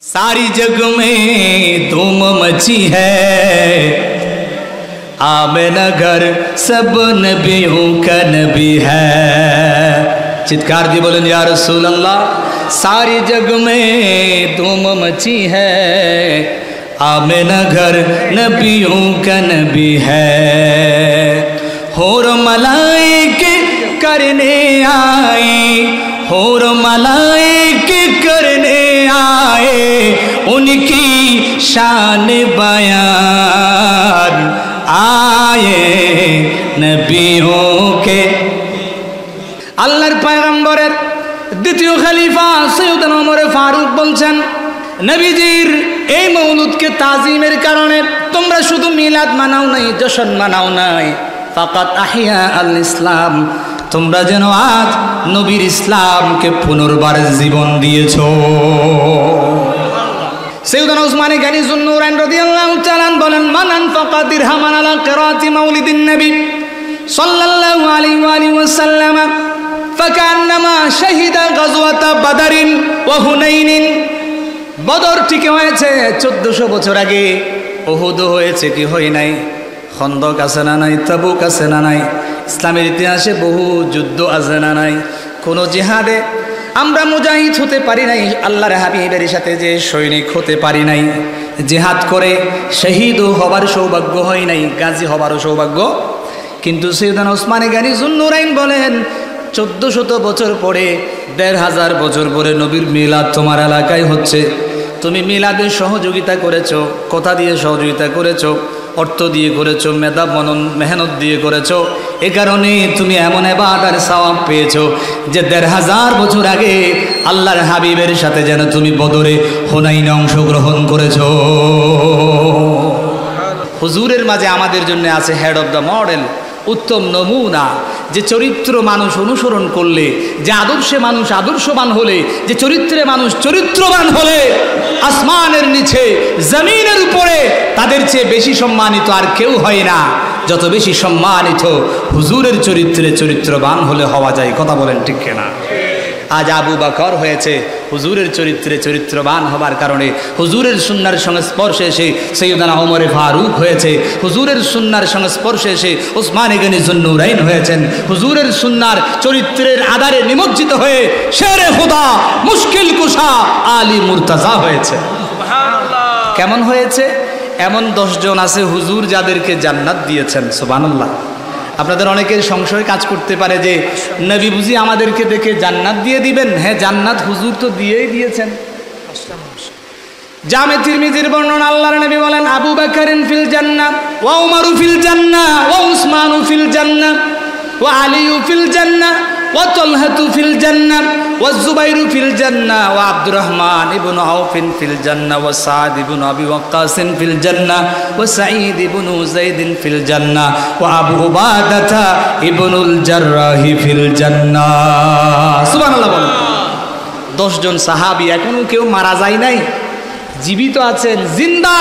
सारी जग में धूम मची है, आमिना घर सब नबियों का नबी है। चित्कार दी बोलें या रसूल अल्लाह। सारी जग में धूम मची है, आमिना घर नबियों का नबी है। होर मलाइके करने आई, होर मलाइके करने आए, उनकी शान बयान आए नबियों के। আল্লাহর পয়গম্বরের দ্বিতীয় খলিফা সৈয়দনা ওমর ফারুক বলছেন, নবীজির এই মৌলুদকে তাজিমের কারণে তোমরা শুধু মিলাদ মানাও নাই, জশন মানাও নাই, ফাকাত আহিয়া আল ইসলাম, তোমরা যেন আজ নবীর ইসলামকে পুনর্বার জীবন দিয়েছো। সৈয়দনা উসমান গনি যুন্নুরাইন রাদিয়াল্লাহু তাআলা বলেন, মান আনফাকা দিরহামান আলা কিরাতি মাউলিদিন নবী সাল্লাল্লাহু আলাইহি ওয়া আলিহি ওয়াসাল্লাম ফাকান্নামা শাহিদা গাজওয়াতা বাদরিন ওয়া হুনাইনিন। বদর ঠিক হয়েছে 1400 বছর আগে, উহুদ হয়েছে কি হয় নাই, খন্দক আছে না নাই, তাবুক আছে না নাই, ইসলামের ইতিহাসে বহু যুদ্ধ আছে না নাই। কোন জিহাদে আমরা মুজাহিদ হতে পারি নাই, আল্লাহর হাবিবের সাথে যে সৈনিক হতে পারি নাই, জিহাদ করে শহীদ হবার সৌভাগ্য হয় নাই, গাজী হবারও সৌভাগ্য। কিন্তু সৈয়দনা উসমান গনি যুন্নুরাইন বলেন, 1400 বছর পরে, 1500 বছর পরে নবীর মিলাদ তোমার এলাকায় হচ্ছে। তুমি মিলাদে সহযোগিতা করেছো, কথা দিয়ে সহযোগিতা করেছো, অর্থ দিয়ে করেছো, মেহনত দিয়ে করেছো। এ কারণে তুমি এমন ইবাদতের সওয়াব পেয়েছো যে 1500 বছর আগে আল্লাহর হাবিবের সাথে যেন তুমি বদরে হুনাইনে অংশগ্রহণ করেছো। হুজুরের মাঝে আমাদের জন্য আছে হেড অফ দ্য মডেল, উত্তম নমুনা, যে চরিত্র মানুষ অনুসরণ করলে, যে আদর্শে মানুষ আদর্শবান হলে, যে চরিত্রে মানুষ চরিত্রবান হলে, আসমানের নিচে জমিনের উপরে তাদের চেয়ে বেশি সম্মানিত আর কেউ হয় না। যত বেশি সম্মানিত হুজুরের চরিত্রে চরিত্রবান হলে হওয়া যায়। কথা বলেন ঠিক কিনা? আজ আবু বকর হয়েছে হুজুরের চরিত্রে চরিত্রবান হবার কারণে, হুজুরের সুন্নাহর সংস্পর্শে এসে সৈয়দনা ওমর ফারুক হয়েছে, হুজুরের সুন্নাহর সংস্পর্শে এসে উসমান গনি যুন্নুরাইন হয়েছেন, হুজুরের সুন্নাহর চরিত্রের আধারে নিমজ্জিত হয়ে শেরে খোদা মুশকিল কুশা আলী মুর্তজা হয়েছে। সুবহানাল্লাহ। কেমন হয়েছে? এমন 10 জন আছে হুজুর যাদেরকে জান্নাত দিয়েছেন। সুবহানাল্লাহ। আপনাদের অনেকের সংশয় কাজ করতে পারে যে নবী বুঝি আমাদেরকে দেখে জান্নাত দিয়ে দিবেন? হ্যাঁ, জান্নাত হুজুর তো দিয়েই দিয়েছেন। জামে তিরমিজির বর্ণনা, আল্লাহর নবী বলেন, আবু বকরিন ফিল জান্নাহ ওয়া উমরু ফিল জান্নাহ ওয়া উসমানু ফিল জান্নাহ ওয়া আলীউ ফিল জান্নাহ ওয়া তালহাতু ফিল জান্নাহ ওয়া যুবাইরু ফিল জান্নাহ ওয়া আব্দুর রহমান ইবনে আউফ ফিল জান্নাহ ওয়া সাদ ইবনে আবি ওয়াক্কাস ফিল জান্নাহ ওয়া সাঈদ ইবনে যায়েদ ফিল জান্নাহ ওয়া আবু উবাদাহ ইবনুল জাররাহ ফিল জান্নাহ। সুবহানাল্লাহ বলেন। 10 জন সাহাবী, এখনো কেউ মারা যায় নাই, জীবিত আছেন, জিন্দা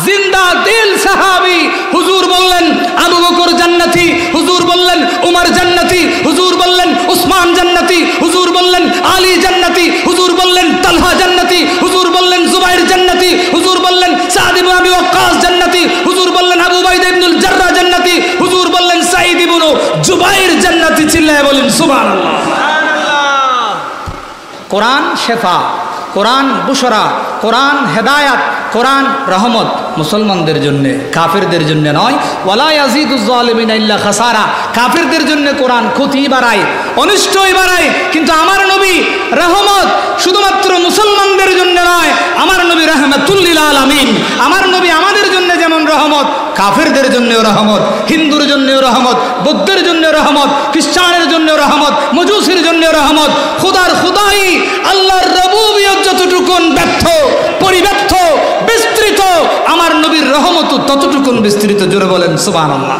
জিন্দা দিল সাহাবী। হুজুর বললেন আবু বকর জান্নাতি, হুজুর বললেন উমর জান্নাতি, হুজুর বললেন উসমান জান্নাতি, হুজুর বললেন আলী জান্নাতি, হুজুর বললেন তালহা জান্নাতি, হুজুর বললেন জুবাইর জান্নাতি, হুজুর বললেন সাদ ইবনে আবি ওয়াক্কাস জান্নাতি, হুজুর বললেন আবু উবাইদা ইবনুল জাররাহ জান্নাতি, হুজুর বললেন সাঈদ ইবনে জুবাইর জান্নাতি। চিল্লায়ে বলেন সুবহানাল্লাহ। কোরআন শেফা, কোরআন বুশরা, কোরআন হেদায়াত, কোরআন রহমত মুসলমানদের জন্য, কাফেরদের জন্য নয়। ওয়ালা ইয়াজিদুজ জালিমিনা ইল্লা খাসারা। কাফেরদের জন্য কোরআন ক্ষতি বাড়ায়, অনিষ্টই বাড়ায়। কিন্তু আমার নবী রহমত শুধুমাত্র মুসলমানদের জন্য নয়, আমার নবী রাহমাতুল লিল আলামিন। আমার নবী আমাদের জন্য যেমন রহমত, কাফেরদের জন্যও রহমত, হিন্দুর জন্যও রহমত, বৌদ্ধের জন্য রহমত, খ্রিস্টানের জন্য রহমত, মজুসির জন্য রহমত। খুদার খুদাই, আল্লাহর রবুবিয়ত যতটুকুন ব্যর্থ, পরিব্যর্থ, বিস্তৃত, আমার নবীর রহমত ততটুকুন বিস্তৃত। জোরে বলেন সুবহানাল্লাহ।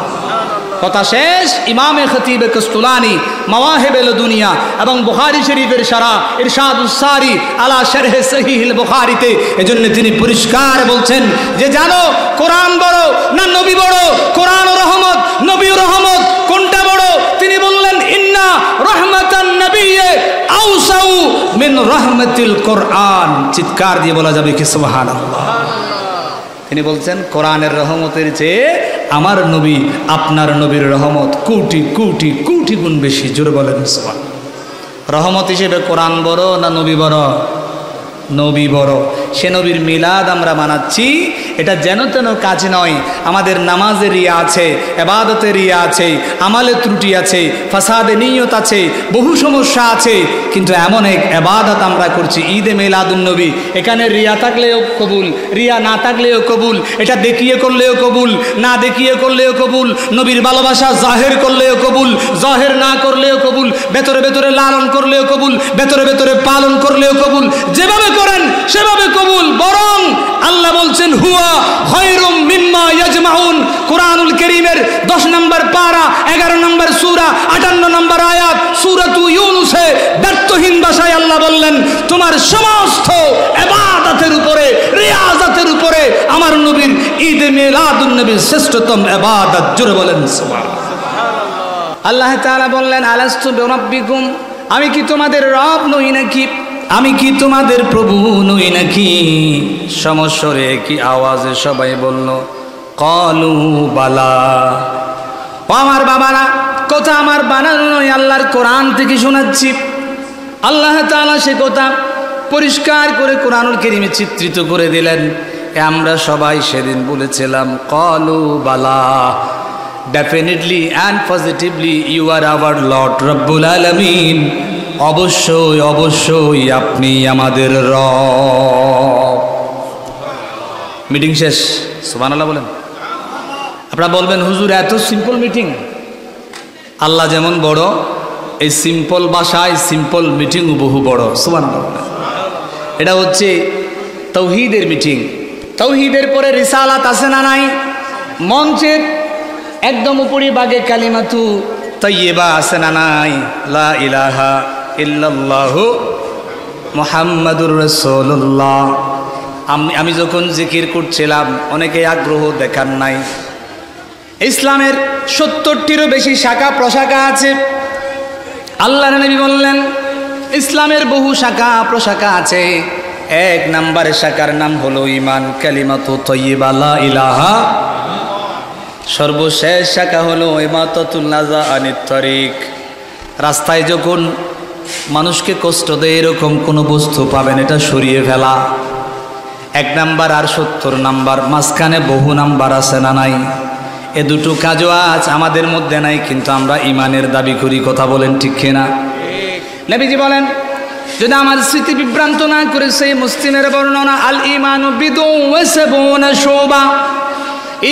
কথা শেষ। ইমামে খতিবে কস্তুলানি মাওয়াহিবে দুনিয়া এবং বুখারী শরীফের শারা ইরশাদুস সারি আলা শারহে সহিহুল বুখারীতে এজন্য তিনি পরিষ্কার বলছেন যে জানো কোরআন বড় না নবী বড়? কোরআন ও রহমত, নবী ও রহমত, কোনটা বড়? তিনি বললেন ইন্না রাহমাতান নবী নাবিয়্যে আওসাউ মিন রাহমাতিল কোরআন। চিৎকার দিয়ে বলা যাবে কি সুবহানাল্লাহ। তিনি বলছেন কোরআনের রহমতের চেয়ে আমার নবী আপনার নবীর রহমত কোটি কোটি কোটি গুণ বেশি। জোরে বলেন সুবহানাল্লাহ। রহমত হিসেবে কোরআন বড় না নবী বড়? নবী বড়। সে নবীর মিলাদ আমরা মানাচ্ছি, এটা যেন তেন কাজ নয়। আমাদের নামাজের রিয়া আছে, ইবাদতের রিয়া আছে, আমালে ত্রুটি আছে, ফাসাদে নিয়ত আছে, বহু সমস্যা আছে, কিন্তু এমন এক ইবাদত আমরা করছি ঈদে মিলাদুন নবী। এখানে রিয়া থাকলেও কবুল, রিয়া না থাকলেও কবুল, এটা দেখিয়ে করলেও কবুল, না দেখিয়ে করলেও কবুল, নবীর ভালোবাসা জাহের করলেও কবুল, জাহের না করলেও কবুল, ভেতরে ভেতরে লালন করলেও কবুল, ভেতরে ভেতরে পালন করলেও কবুল, যেভাবে করেন সেভাবে কবুল। বরং আল্লাহ বলছেন হুয়া খায়রুম মিম্মা ইয়াজমাউন। কুরআনুল কারীমের 10 নম্বর পারা, 11 নম্বর সূরা, 58 নম্বর আয়াত সূরাতু ইউনূসে ব্যর্থহীন ভাষায় আল্লাহ বললেন তোমার সমস্ত ইবাদতের উপরে, রিয়াজাতের উপরে আমার নবীর ঈদ মিলাদুন নবীর শ্রেষ্ঠতম ইবাদত। জোরে বলেন সুবহানাল্লাহ। আল্লাহ তাআলা বললেন আলাস্তু বিরাব্বিকুম, আমি কি তোমাদের রব নই নাকি? আমি কি তোমাদের প্রভু নই নাকি? সমস্বরে কি আওয়াজে সবাই বলল ক্বালু বালা। ও আমার বাবারা, কথা আমার বানানো নয়, আল্লাহর কোরআন থেকে শোনাচ্ছি। আল্লাহ তাআলা সে কথা পরিষ্কার করে কোরআনুল কারীমে চিত্রিত করে দিলেন। আমরা সবাই সেদিন বলেছিলাম ক্বালু বালা, definitely and positively you are our lord রব্বুল আলামিন। অবশ্যই অবশ্যই আপনি আমাদের রব। মিটিং শেষ, সুবহানাল্লাহ বলেন। আপনারা বলবেন হুজুর এত সিম্পল মিটিং। আল্লাহ যেমন বড়, এই সিম্পল ভাষায় সিম্পল মিটিংও বহু বড়। সুবহানাল্লাহ বলেন। এটা হচ্ছে তাওহীদের মিটিং। তাওহীদের পরে রিসালাত আছে না নাই? মঞ্চের একদম উপরি ভাগে কালিমাতু তাইয়্যিবা আছে না নাই? লা ইলাহা ইল্লাল্লাহু মুহাম্মাদুর রাসূলুল্লাহ। আমি যখন জিকির করছিলাম অনেকে আগ্রহ দেখান নাই। ইসলামের 70টিরও বেশি শাখা প্রশাখা আছে। আল্লাহর নবী বললেন ইসলামের বহু শাখা প্রশাখা আছে। 1 নম্বরের শাখার নাম হলো ঈমান, কালিমাতু তাইয়্যিবা লা ইলাহা। সর্বশেষ শাখা হলো ইমাতাতুল আযা আনিত তরিক। রাস্তায় যখন মানুষকে কষ্ট দেয় এরকম কোনো বস্তু পাবেন, এটা সরিয়ে ফেলা। 1 নাম্বার আর 70 নাম্বার, মাঝখানে বহু নাম্বার আছে না নাই? এ দুটো কাজও আজ আমাদের মধ্যে নাই, কিন্তু আমরা ইমানের দাবি করি। কথা বলেন ঠিক কিনা? নবীজি বলেন যদি আমার স্মৃতি বিভ্রান্ত না করে সেই মুসলিমের বর্ণনা আল ঈমানু বিদউ ওয়া সাবউনা শুবা।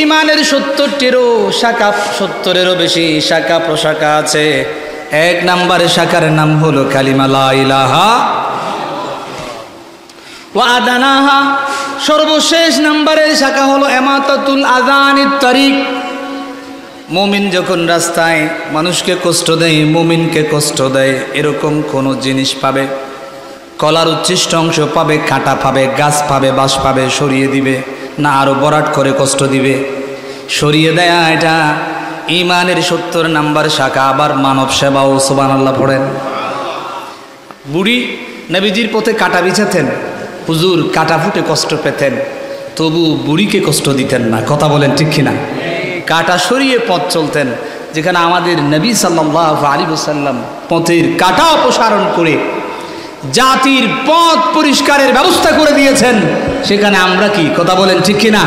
ঈমানের 70টিরও শাখা, 70-এরও বেশি শাখা প্রশাখা আছে। 1 নম্বরের শাখার নাম হলো কালিমা লা ইলাহা ওয়া আদানাহা। সর্বশেষ নম্বরের শাখা হলো ইমাতাতুল আযা আনিত তরিক। মুমিন যখন রাস্তায় মানুষকে কষ্ট দেয়, মুমিনকে কষ্ট দেয়, এরকম কোনো জিনিস পাবে, কলার উচ্ছিষ্ট অংশ পাবে, কাঁটা পাবে, গাছ পাবে, বাঁশ পাবে, সরিয়ে দিবে না আরো বরাট করে কষ্ট দিবে? সরিয়ে দেয়া এটা ঈমানের 70 নাম্বার শাখা। আবার মানব সেবাও। সুবহানাল্লাহ পড়েন। বুড়ি নবীজির পথে কাঁটা বিছাতেন, হুজুর কাঁটা ফুটে কষ্ট পেতেন, তবু বুড়িকে কষ্ট দিতেন না। কথা বলেন ঠিক কিনা? কাঁটা সরিয়ে পথ চলতেন। যেখানে আমাদের নবী সাল্লাল্লাহু আলাইহি ওয়াসাল্লাম পথের কাঁটা অপসারণ করে জাতির পথ পরিষ্কারের ব্যবস্থা করে দিয়েছেন, সেখানে আমরা কি? কথা বলেন ঠিক কিনা?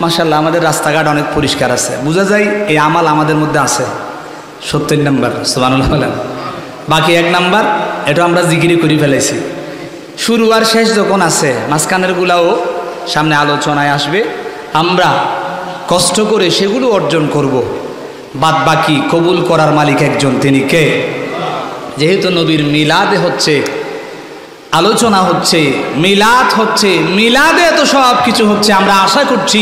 মাশাআল্লাহ আমাদের রাস্তাঘাট অনেক পরিষ্কার আছে, বোঝা যায় এই আমাল আমাদের মধ্যে আছে। 70 নাম্বার। সুবহানাল্লাহ বলেন। বাকি 1 নাম্বার এটা আমরা জিকিরি করে ফেলেছি। শুরু আর শেষ যখন আছে, মাঝখানের গুলাও সামনে আলোচনায় আসবে। আমরা কষ্ট করে সেগুলো অর্জন করব। বাদ বাকি কবুল করার মালিক একজন, তিনি কে? যেহেতু নবীর মিলাদে হচ্ছে, আলোচনা হচ্ছে, মিলাদ হচ্ছে, মিলাদে তো সব কিছু হচ্ছে। আমরা আশা করছি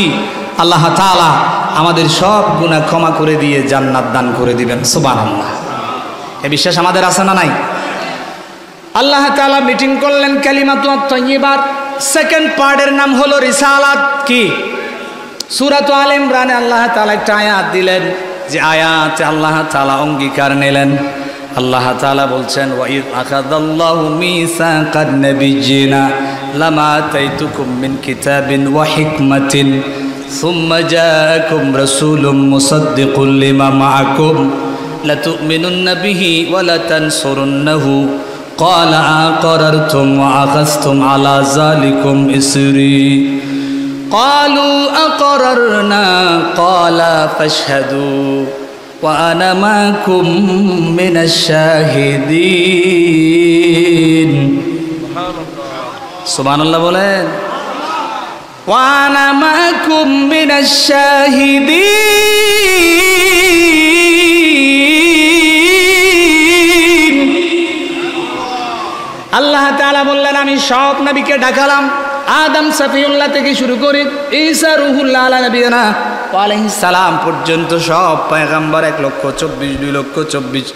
আল্লাহ তাআলা আমাদের সব গুনাহ ক্ষমা করে দিয়ে জান্নাত দান করে দিবেন। সুবহানাল্লাহ। এই বিশ্বাস আমাদের আছে না নাই? আল্লাহ তাআলা মিটিং করলেন কালিমাতু তাইয়্যিবার। সেকেন্ড পার্টের নাম হলো রিসালাত। কি? সূরাত আল ইমরানে আল্লাহ তাআলা একটা আয়াত দিলেন, যে আয়াতে আল্লাহ তাআলা অঙ্গীকার নিলেন আল্লাহ তাআলা বলছেন ওয়াইদ আখাযাল্লাহু মিসাকান নাবিয়্যিনা লামা আতাইতুকুম মিন কিতাবিন ওয়া হিকমাতিন সুম্মা জাআকুম রাসূলুম মুসাদ্দিকুল লিমা মাআকুম লাতু'মিনুন্না বিহি ওয়া লাতানসুরুন্নাহু ক্বালা আকারারতুম ওয়া আখাযতুম আলা যালিকুম ইসরি ক্বালু আকরারনা ক্বালা ফাশহাদু وأنا معكم من الشاهدين سبحان الله বলেন وأنا معكم من الشاهدين আল্লাহ তাআলা বললেন আমি সব নবীকে ডাকালাম আদম সফিউল্লাহ থেকে শুরু করে ঈসা রুহুল্লাহ আলা নবিয়িনা আলাইহিস সালাম পর্যন্ত সব পয়গম্বর 1,24,000 2,24,000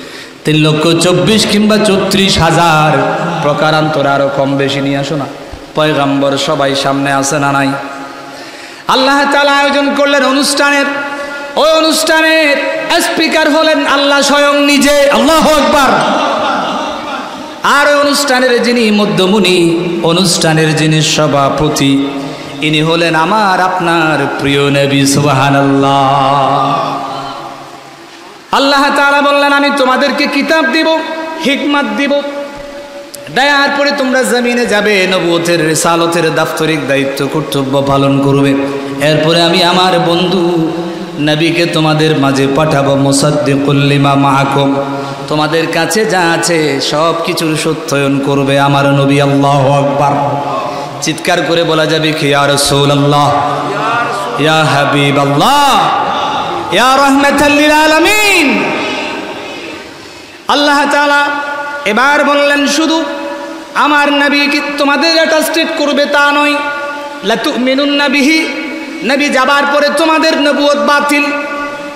3,24,000 কিংবা 34,000 প্রকারান্তর আরো কম বেশি নিয়ে আসো না পয়গম্বর সবাই সামনে আছে না নাই আল্লাহ তাআলা আয়োজন করলেন অনুষ্ঠানের ওই অনুষ্ঠানের স্পিকার হলেন আল্লাহ স্বয়ং নিজে আল্লাহু আকবার আর অনুষ্ঠানের যিনি মধ্যমণি অনুষ্ঠানের যিনি সভাপতি ইনি হলেন আমার আপনার প্রিয় নবী সুবহানাল্লাহ আল্লাহ তাআলা বললেন আমি তোমাদেরকে কিতাব দিব হিকমত দিব দেওয়ার পরে তোমরা জমিনে যাবে নবুয়তের রিসালতের দাপ্তরিক দায়িত্ব কর্তব্য পালন করবে এরপরে আমি আমার বন্ধু নবীকে তোমাদের মাঝে পাঠাবো মুসাদ্দিকুল লিমা মাআকুম তোমাদের কাছে যা আছে সব কিছুর সত্যায়ন করবে আমার নবী আল্লাহু আকবার চিৎকার করে বলা যাবে কি ইয়া রাসূলুল্লাহ ইয়া হাবিবাল্লাহ ইয়া রাহমাতাল লিল আলামিন আল্লাহ তাআলা এবার বললেন শুধু আমার নবীকে তোমাদের অ্যাটাস্টেড করবে তা নয় লা তুমিনুন্না বিহি নবী যাবার পরে তোমাদের নবুয়ত বাতিল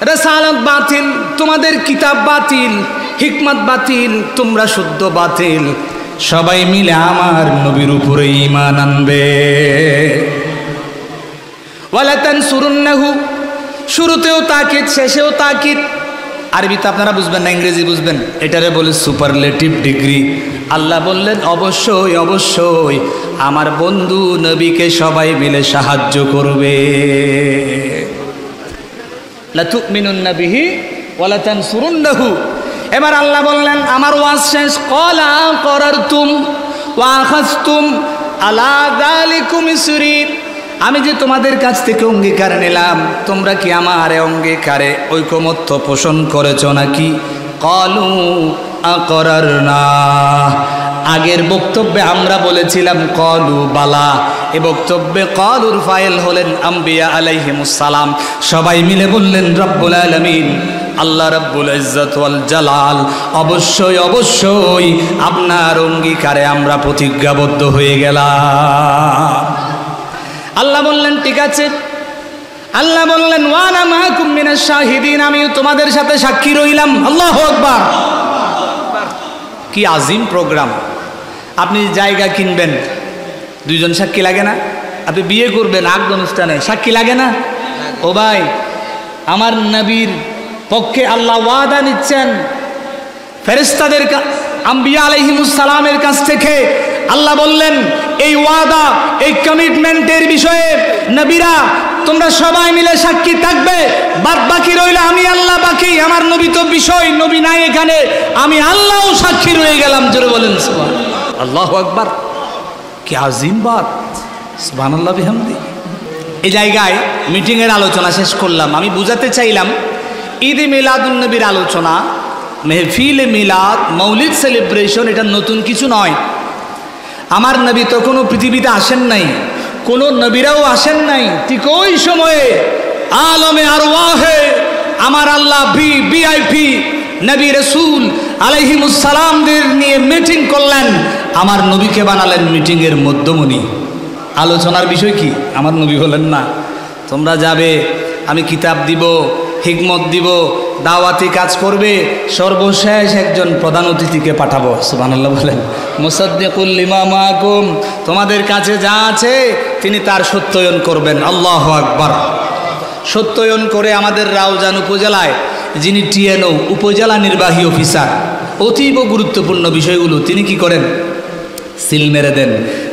রিসালাত বাতিল তোমাদের কিতাব বাতিল হিকমত বাতিল তোমরা শুদ্ধ বাতিল সবাই মিলে আমার নবীর উপরে ঈমান আনবে ওয়ালা তানসুরুন্নাহু শুরুতেও তাকিদ শেষেও তাকিদ আরবিতে আপনারা বুঝবেন না ইংরেজি বুঝবেন এটারে বলে সুপারলেটিভ ডিগ্রি আল্লাহ বললেন অবশ্যই অবশ্যই আমার বন্ধু নবীকে সবাই মিলে সাহায্য করবে লা তুমিনুন্না বিহি ওয়ালা তানসুরুন্নাহু এবার আল্লাহ বললেন আমার ওয়াজ শেষ ক্বালা আকারারতুম ওয়া আখাযতুম আলা যালিকুম ইসরি আমি যে তোমাদের কাছ থেকে অঙ্গীকার নিলাম তোমরা কি আমার অঙ্গীকারে ঐকমত্য পোষণ করেছো নাকি ক্বালু আকরারনা আগের বক্তব্যে আমরা বলেছিলাম ক্বালু বালা এই বক্তব্যে ক্বালুর ফাইল হলেন আম্বিয়া আলাইহিমুস সালাম সবাই মিলে বললেন রব্বুল আলামিন আল্লাহ রাব্বুল ইজ্জত ওয়াল জালাল অবশ্যই অবশ্যই আপনার অঙ্গীকারে আমরা প্রতিজ্ঞাবদ্ধ হয়ে গেলাম আল্লাহ বললেন ঠিক আছে আল্লাহ বললেন ওয়ানা মাআকুম মিনাশ শাহিদিন আমিও তোমাদের সাথে সাক্ষী রইলাম আল্লাহু আকবার কি আজিম প্রোগ্রাম আপনি জায়গা কিনবেন দুইজন সাক্ষী লাগে না আপনি বিয়ে করবেন আগ অনুষ্ঠানে সাক্ষী লাগে না ও ভাই আমার নবীর পক্ষে আল্লাহ ওয়াদা নিচ্ছেন ফেরেশতাদের আম্বিয়া আলাইহিমুস সালামের কাছ থেকে আল্লাহ বললেন এই ওয়াদা এই কমিটমেন্টের বিষয়ে নবীরা তোমরা সবাই মিলে সাক্ষী থাকবে বাদ বাকি রইল আমি আল্লাহ বাকি আমার নবী তো বিষয় নবী নাই এখানে আমি আল্লাহও সাক্ষী রয়ে গেলাম জোরে বলেন সুবহানাল্লাহ আল্লাহু আকবার কি আজিম বাত সুবহানাল্লাহ বিহামদি এই জায়গায় মিটিং এর আলোচনা শেষ করলাম আমি বুঝাতে চাইলাম ঈদ মিলাদুন নবীর আলোচনা মেহফিল মিলাদ মৌলিদ সেলিব্রেশন এটা নতুন কিছু নয় আমার নবী তো কোনো পৃথিবীতে আসেন নাই কোনো নবীরাও আসেন নাই ঠিক ওই সময়ে আলমে আরওয়াহে আমার আল্লাহ ভিআইপি নবী রাসূল আলাইহিমুস সালামদের নিয়ে মিটিং করলেন আমার নবীকে বানালেন মিটিং এর মধ্যমণি আলোচনার বিষয় কি আমার নবী বলেন না তোমরা যাবে আমি কিতাব দিব হিকমত দিব দাওয়াতি কাজ করবে সর্বশেষ একজন প্রধান অতিথিকে পাঠাবো সুবহানাল্লাহ বলেন মুসাদ্দিকুল লিমা মাআকুম তোমাদের কাছে যা আছে তিনি তার সত্যায়ন করবেন আল্লাহু আকবার সত্যায়ন করে আমাদের রাউজান উপজেলায় যিনি টিএনও উপজেলা নির্বাহী অফিসার অতীব গুরুত্বপূর্ণ বিষয়গুলো তিনি কি করেন? সিল মেরে দেন।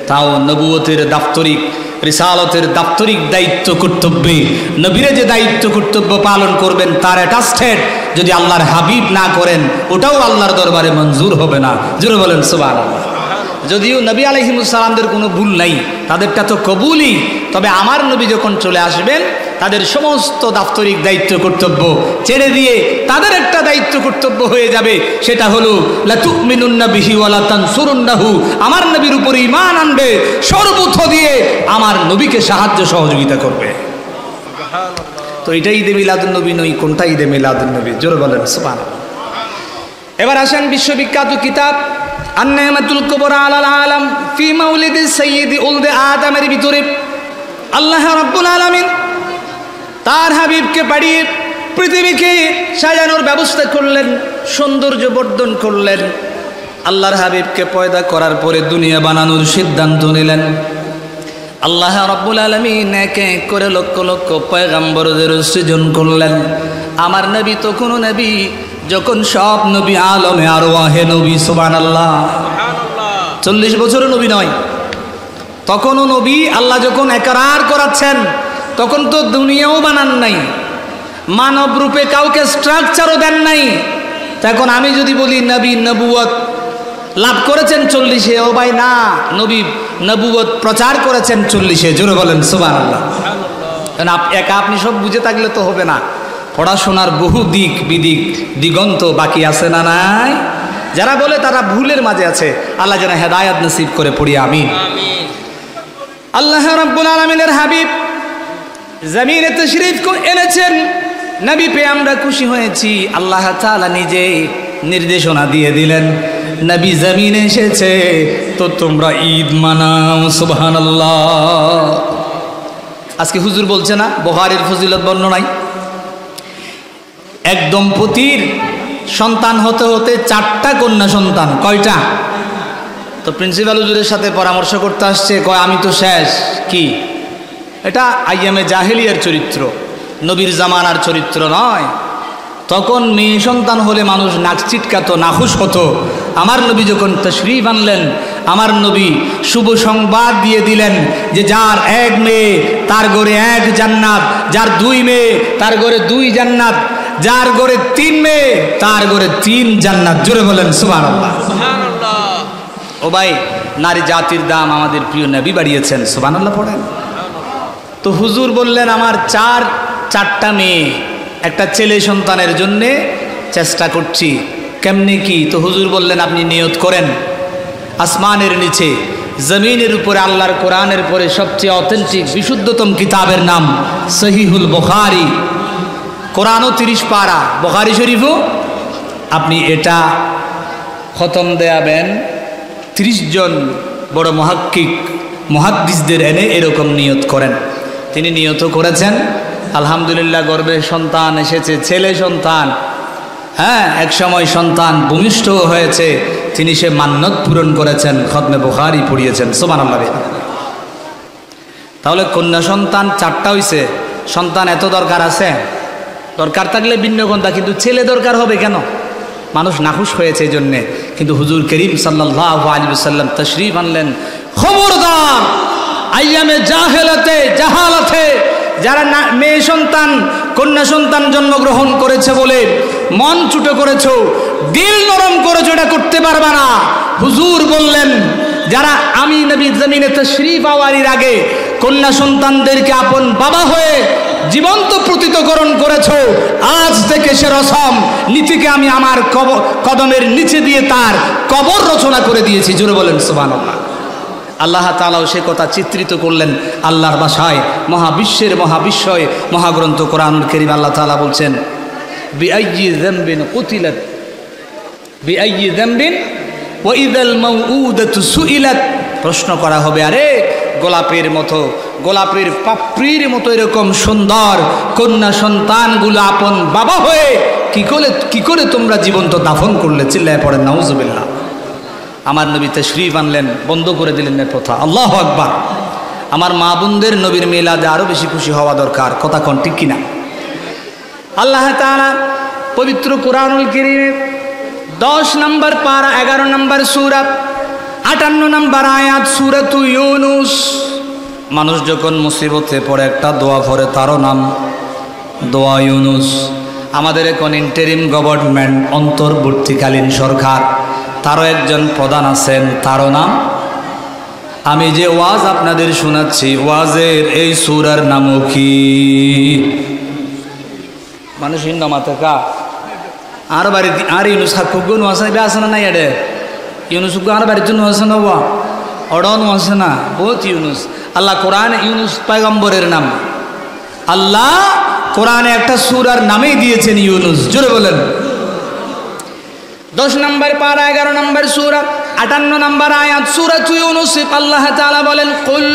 তাও নবুয়তের দাপ্তরিক, রিসালতের দাপ্তরিক দায়িত্ব কর্তব্যে নবীরে যে দায়িত্ব কর্তব্য পালন করবেন তার অ্যাটাস্টেড যদি আল্লাহর হাবিব না করেন ওটাও আল্লাহর দরবারে মঞ্জুর হবে না। জোরে বলেন সুবহানাল্লাহ। যদিও নবী আলাইহিস সালামদের কোনো ভুল নাই, তাদেরটা তো কবুলই, তবে আমার নবী যখন চলে আসবেন তাদের সমস্ত দাপ্তরিক দায়িত্ব কর্তব্য ছেড়ে দিয়ে তাদের একটা দায়িত্ব কর্তব্য হয়ে যাবে, সেটা হলো লা তুমিনুন্না বিহি ওয়া লা তানসুরুন্নাহু, আমার নবীর উপর ঈমান আনবে, সর্বথ দিয়ে আমার নবীকে সাহায্য সহযোগিতা করবে। তো এটাই ঈদে মিলাদুন নবী নয়, কোনটা ঈদে মিলাদুন নবী? জোরে বলেন সুবহানাল্লাহ। এবার আসেন বিশ্ববিখ্যাত কিতাব আন-নি'মাতুল কুবরা আলাল আলাম ফি মাউলিদি সাইয়্যিদি উলদে আদমের ভিতরে আল্লাহ রাব্বুল আলামিন তার হাবিবকে পাঠিয়ে পৃথিবীকে সাজানোর ব্যবস্থা করলেন, সৌন্দর্য বর্ধন করলেন। আল্লাহর হাবিবকে পয়দা করার পরে দুনিয়া বানানোর সিদ্ধান্ত নিলেন। আল্লাহ রাব্বুল আলামিন এক এক করে লক্ষ লক্ষ পয়গম্বরদের সৃজন করলেন। আমার নবী তো কোনো নবী, যখন সব নবী আলমে আরওয়াহে নবী, সুবহানাল্লাহ, 40 বছরও নবী নয়, তখনও নবী। আল্লাহ যখন একরার করাচ্ছেন তখন তো দুনিয়াও বানান নাই, মানব রূপে কাউকে স্ট্রাকচারও দেন নাই। তখন আমি যদি বলি নবী নবুয়ত লাভ করেছেন 40-এ, ও ভাই না, নবী নবুয়ত প্রচার করেছেন 40-এ। জোরে বলেন সুবহানাল্লাহ। একা আপনি সব বুঝে থাকলে তো হবে না, পড়াশোনার বহু দিক বিদিক দিগন্ত বাকি আছে না নাই? যারা বলে তারা ভুলের মাঝে আছে, আল্লাহ যেন হেদায়েত নসিব করে পড়ি আমিন। আল্লাহ রাব্বুল আলামিনের হাবিব জমিনে তশরিফ এনেছেন, নবী পেয়ে আমরা খুশি হয়েছি। আল্লাহ তাআলা নিজে নির্দেশনা দিয়ে দিলেন, নবী জমিনে এসেছে তো তোমরা ঈদ মানাও, সুবহানাল্লাহ। আজকে হুজুর বলছে না বুখারীর ফজিলত বর্ণনায় এক দম্পতির সন্তান হতে হতে 4টা কন্যা সন্তান। কয়টা? তো প্রিন্সিপাল হুজুরের সাথে পরামর্শ করতে আসছে, কয় আমি তো শেষ। কি এটা? আইয়ামে জাহেলিয়ার চরিত্র, নবীর জামানার চরিত্র নয়। তখন মেয়ে সন্তান হলে মানুষ নাক চিটকাতো, নাখুশ হতো। আমার নবী যখন তশরিফ আনলেন, আমার নবী শুভ সংবাদ দিয়ে দিলেন যে যার 1 মেয়ে তার ঘরে 1 জান্নাত, যার 2 মেয়ে তার ঘরে 2 জান্নাত, যার ঘরে 3 মেয়ে তার ঘরে 3 জান্নাত। জোরে বলেন সুবহানাল্লাহ। ও ভাই, নারী জাতির দাম আমাদের প্রিয় নবী বাড়িয়েছেন, সুবহানাল্লাহ পড়েন। তো হুজুর বললেন আমার 4টা মেয়ে, একটা ছেলে সন্তানের জন্যে চেষ্টা করছি, কেমনে কি? তো হুজুর বললেন আপনি নিয়ত করেন, আসমানের নিচে জমিনের উপরে আল্লাহর কোরআনের পরে সবচেয়ে অথেন্টিক বিশুদ্ধতম কিতাবের নাম সহিহুল বুখারী। কোরআনও 30 পারা, বুখারী শরীফও। আপনি এটা খতম দেয়াবেন 30 জন বড় মুহাদ্দিসদের এনে এরকম নিয়ত করেন। তিনি নিয়ত করেছেন। আলহামদুলিল্লাহ, গর্ভে সন্তান এসেছে, ছেলে সন্তান। হ্যাঁ, এক সময় সন্তান ভূমিষ্ঠ হয়েছে, তিনি সে মান্নত পূরণ করেছেন, খতমে বুখারী পড়িয়েছেন, সুবহানাল্লাহ। তাহলে কন্যা সন্তান 4টা হইছে, সন্তান এত দরকার আছে? দরকার থাকলে ভিন্ন কথা, কিন্তু ছেলে দরকার হবে কেন? মানুষ নাখুশ হয়েছে এই জন্যে। কিন্তু হুজুর করিম সাল্লাল্লাহু আলাইহি ওয়াসাল্লাম তশরিফ আনলেন। খবরদার, আইয়ামে জাহালাতে যারা মেয়ে সন্তান কন্যা সন্তান জন্মগ্রহণ করেছে বলে মন ছুটো করেছো, দিল নরম করেছো, এটা করতে পারবে না। হুজুর বললেন যারা আমি নবী জমিনে তশরিফ আওয়ারির আগে কন্যা সন্তানদেরকে আপন বাবা হয়ে জীবন্ত প্রতীতকরণ করেছো, আজ থেকে সে রসম নীতিকে আমি আমার কদমের নিচে দিয়ে তার কবর রচনা করে দিয়েছি। জোরে বলেন সুবহানাল্লাহ। আল্লাহ তাআলাও সে কথা চিত্রিত করলেন আল্লাহর ভাষায়। মহাবিশ্বের মহাবিশ্বয় মহাগ্রন্থ কোরআনুল কারীম আল্লাহ তাআলা বলছেন বিআইয়ি যামবিন কুতিলাত বিআইয়ি যামবিন ওয়া ইযাল মাউউদাতু সুইলাত। প্রশ্ন করা হবে, আরে গোলাপের মতো, গোলাপের পাপড়ির মতো এরকম সুন্দর কন্যা সন্তানগুলো আপন বাবা হয়ে কি করে তোমরা জীবন্ত দাফন করলে? চিল্লায় পড়েন নাউজুবিল্লাহ। আমার নবী তশরিফ আনলেন, বন্ধ করে দিলেন এর কথা। আল্লাহু আকবার। আমার মা বোনদের নবীর মিলাদে আরো বেশি খুশি হওয়া দরকার, কথা কোন ঠিক কিনা? আল্লাহ তাআলা পবিত্র কোরআনুল কারীমে 10 নম্বর পারা 11 নম্বর সূরা 58 নম্বর আয়াত সূরাতু ইউনুস। মানুষ যখন মুসিবতে পড়ে একটা দোয়া পড়ে, তারও নাম দোয়া ইউনুস। আমাদের এখন ইন্টারিম গভর্নমেন্ট, অন্তর্বর্তীকালীন সরকার, তারও একজন প্রধান আছেন, তারও নাম। আমি যে ওয়াজ আপনাদের শোনাচ্ছি, ওয়াজের এই সূরার নামও কি? মানুষ হিন্দা মাতে কা আর বাড়ি আর ইউনুস হাকুগুন আছে না নাই এডে ইউনুস আর বাড়ির জন্য আছে না ওয়া অডন আছে না, বহুত ইউনুস। আল্লাহ কোরআন ইউনুস পয়গম্বরের নাম। আল্লাহ কোরআনে একটা সূরার নামেই দিয়েছেন ইউনুস। জোরে বলেন। 10 নম্বর পারা 11 নম্বর সূরা 58 নম্বর আয়াত সূরাতু ইউনুস। আল্লাহ তাআলা বলেন, কুল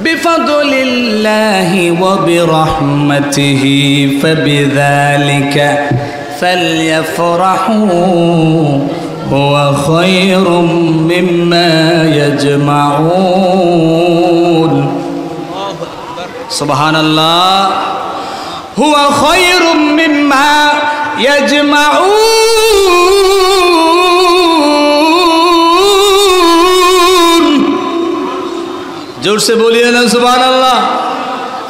বিফাদলিল্লাহি ওয়া বিরহমাতিহি ফাবিযালিকা ফালইফরাহু হুয়া খায়রুম মিম্মা ইয়াজমাউন। সুবহানাল্লাহ। হুয়া খায়রুম মিম্মা ইয়াজমাউন। জোর সে বলিয়ে না সুবহানাল্লাহ।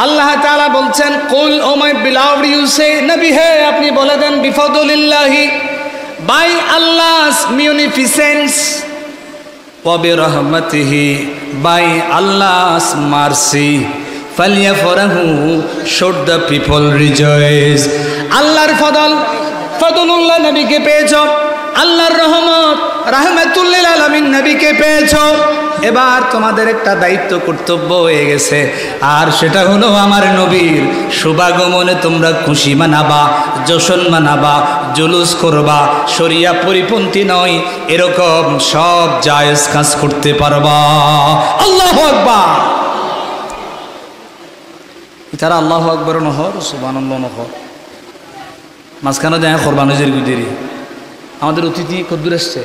আল্লাহ তাআলা বলছেন, কুল, ও মাই beloved, you say, নবী হে আপনি বলে দেন, বিফাদলিল্লাহি, by Allah's munificence, wa birahmatihi, by Allah's mercy, falyafrahu, should the people rejoice। আল্লাহর ফদল, ফদলুল্লাহ নবীকে পেয়েছো, আল্লাহর রহমত, রাহমাতুল লিল আলামিন নবীকে পেয়েছো। এবার তোমাদের একটা দায়িত্ব কর্তব্য হয়ে গেছে, আর সেটা হলো আমার নবীর শুভাগমনে তোমরা খুশি মানাবা, জশ্ন মানাবা, জুলুস করবা, শরিয়া পরিপন্থী নয় এরকম সব জায়েজ কাজ করতে পারবা। আল্লাহু আকবার। তারা আল্লাহু আকবার নহর, সুবহানাল্লাহ নহর, মাঝখানে যায় কোরবানির গুদেরি। আমাদের অতিথি কদ্দুর আসছে,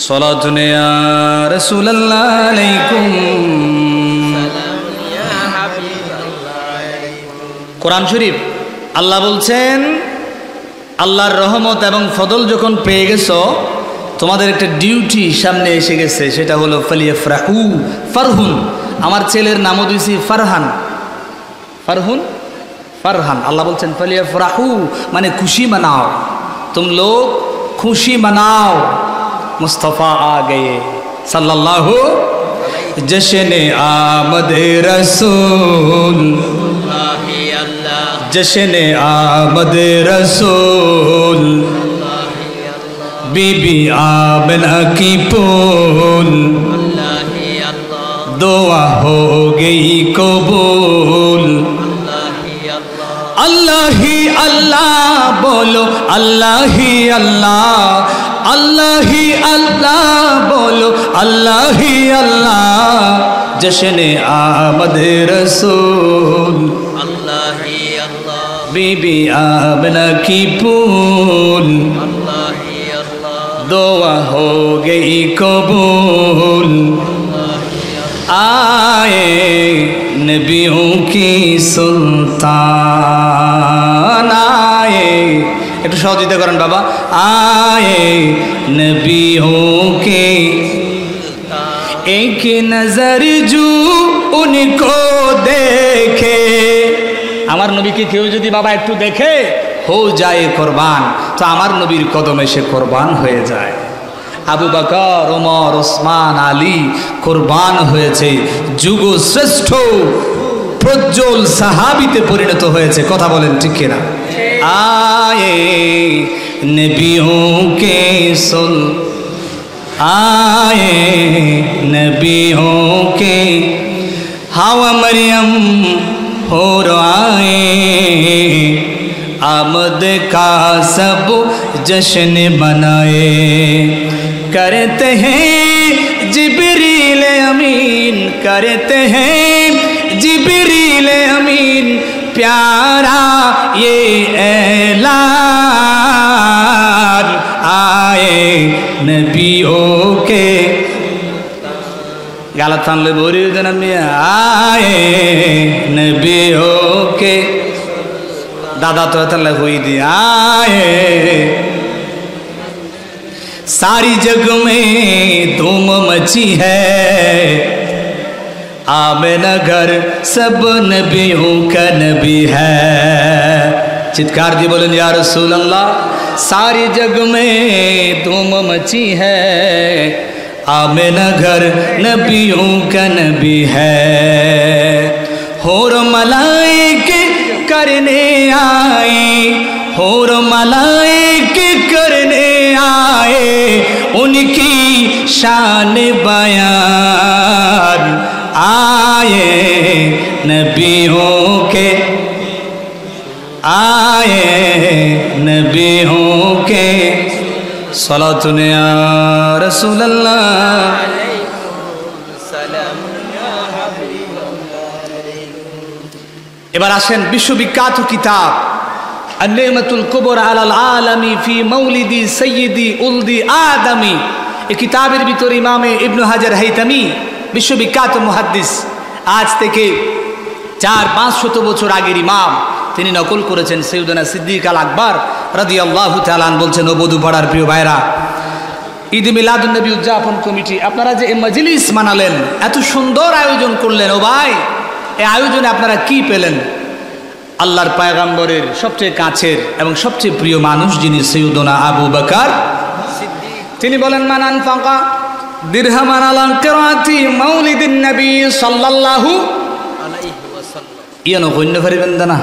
সালাতুন ইয়া রাসূলুল্লাহ আলাইকুম। কোরআন শরীফ আল্লাহ বলছেন, আল্লাহর রহমত এবং ফদল যখন পেয়ে গেছো, তোমাদের একটা ডিউটি সামনে এসে গেছে, সেটা হলো ফালিয়াফরাহু, ফারহুন। আমার ছেলের নামও দিয়েছি ফারহান, ফারহুন, ফারহান। আল্লাহ বলছেন ফালিয়াফরাহু, মানে খুশি মানাও, তুম লোগ খুশি মানাও। मुस्तफ़ा आ गए सल्लल्लाहु, जश्न आमद रसूल, जश्न आमद रसूल, बीबी आमना की पोल, दुआ हो गई कबूल। अल्लाह ही अल्लाह बोलो, अल्लाह ही अल्लाह, अल्लाह ही अल्लाह बोलो, अल्लाह ही अल्लाह। जश्न आमद रसूल, अल्लाह ही अल्लाह, बीबी आमना की फूल, अल्लाह ही अल्लाह, दुआ हो गई कबूल। आए नबियों की सुल्तान, आए, একটু সহযোগিতা করেন বাবা। आए नबियों के एक नजर जो उनको देखे। আমার নবীকে কেউ যদি বাবা একটু দেখে, हो जाए कुर्बान, তো আমার নবীর কদমে সে কুরবান হয়ে যায়। আবু বকর, ওমর, ওসমান, আলী কুরবান হয়েছে, যুগ শ্রেষ্ঠ প্রজ্জ্বল সাহাবীতে পরিণত হয়েছে। কথা বলেন ঠিক কিনা? आए नबियों के सुल, आए नबियों के हवा मरियम हो आए, आमद का सब जश्न मनाए। करते हैं जिब्रील अमीन, करते हैं जिब्रील अमीन, प्यारा ये ऐलान। आए नबियों के गाला थानले बोरी जन्म में, आए नबियों के दादा तो तले हुई दी। आए सारी जग में धूम मची है, आमिना घर सब नबियों का नबी है। चित्कार दी बोलें या रसूल अल्लाह। सारी जग में धूम मची है, आमिना घर नबियों का नबी है। होर मलाइके करने आए, होर मलाइके करने आए, उनकी शान बयान आए नबियों के, आए नबियों के। सलातुन या रसूल अल्लाह। এবার আসেন বিশ্ববিখ্যাত কিতাব আন-নি'মাতুল কুবরা আলাল আলামি ফি মাউলিদি সাইয়্যিদি উলদি আদামি। এই কিতাবের ভিতরে ইমামে ইবনে হাজার হাইতামি বিশ্ববিখ্যাত মুহাদ্দিস, আজ থেকে 400-500 বছর আগের ইমাম, তিনি নকল করেছেন সৈয়দনা সিদ্দিক আল আকবর রাদিয়াল্লাহু তাআলা আন বলছেন, ও বধুপাড়ার প্রিয় ভাইরা, ঈদ মিলাদুন নবী উদযাপন কমিটি আপনারা যে এই মজলিস মানালেন, এত সুন্দর আয়োজন করলেন, ও ভাই এই আয়োজনে আপনারা কি পেলেন? আল্লাহর পয়গম্বরের সবচেয়ে কাছের এবং সবচেয়ে প্রিয় মানুষ যিনি সৈয়দনা আবু বকর সিদ্দিক, তিনি বলেন মান আনফাকা দিরহামান আলা কিরাতি মাউলিদিন নবী সাল্লাল্লাহু আলাইহি ওয়াসাল্লাম। ইয়ানো কইন্য পারিবেন না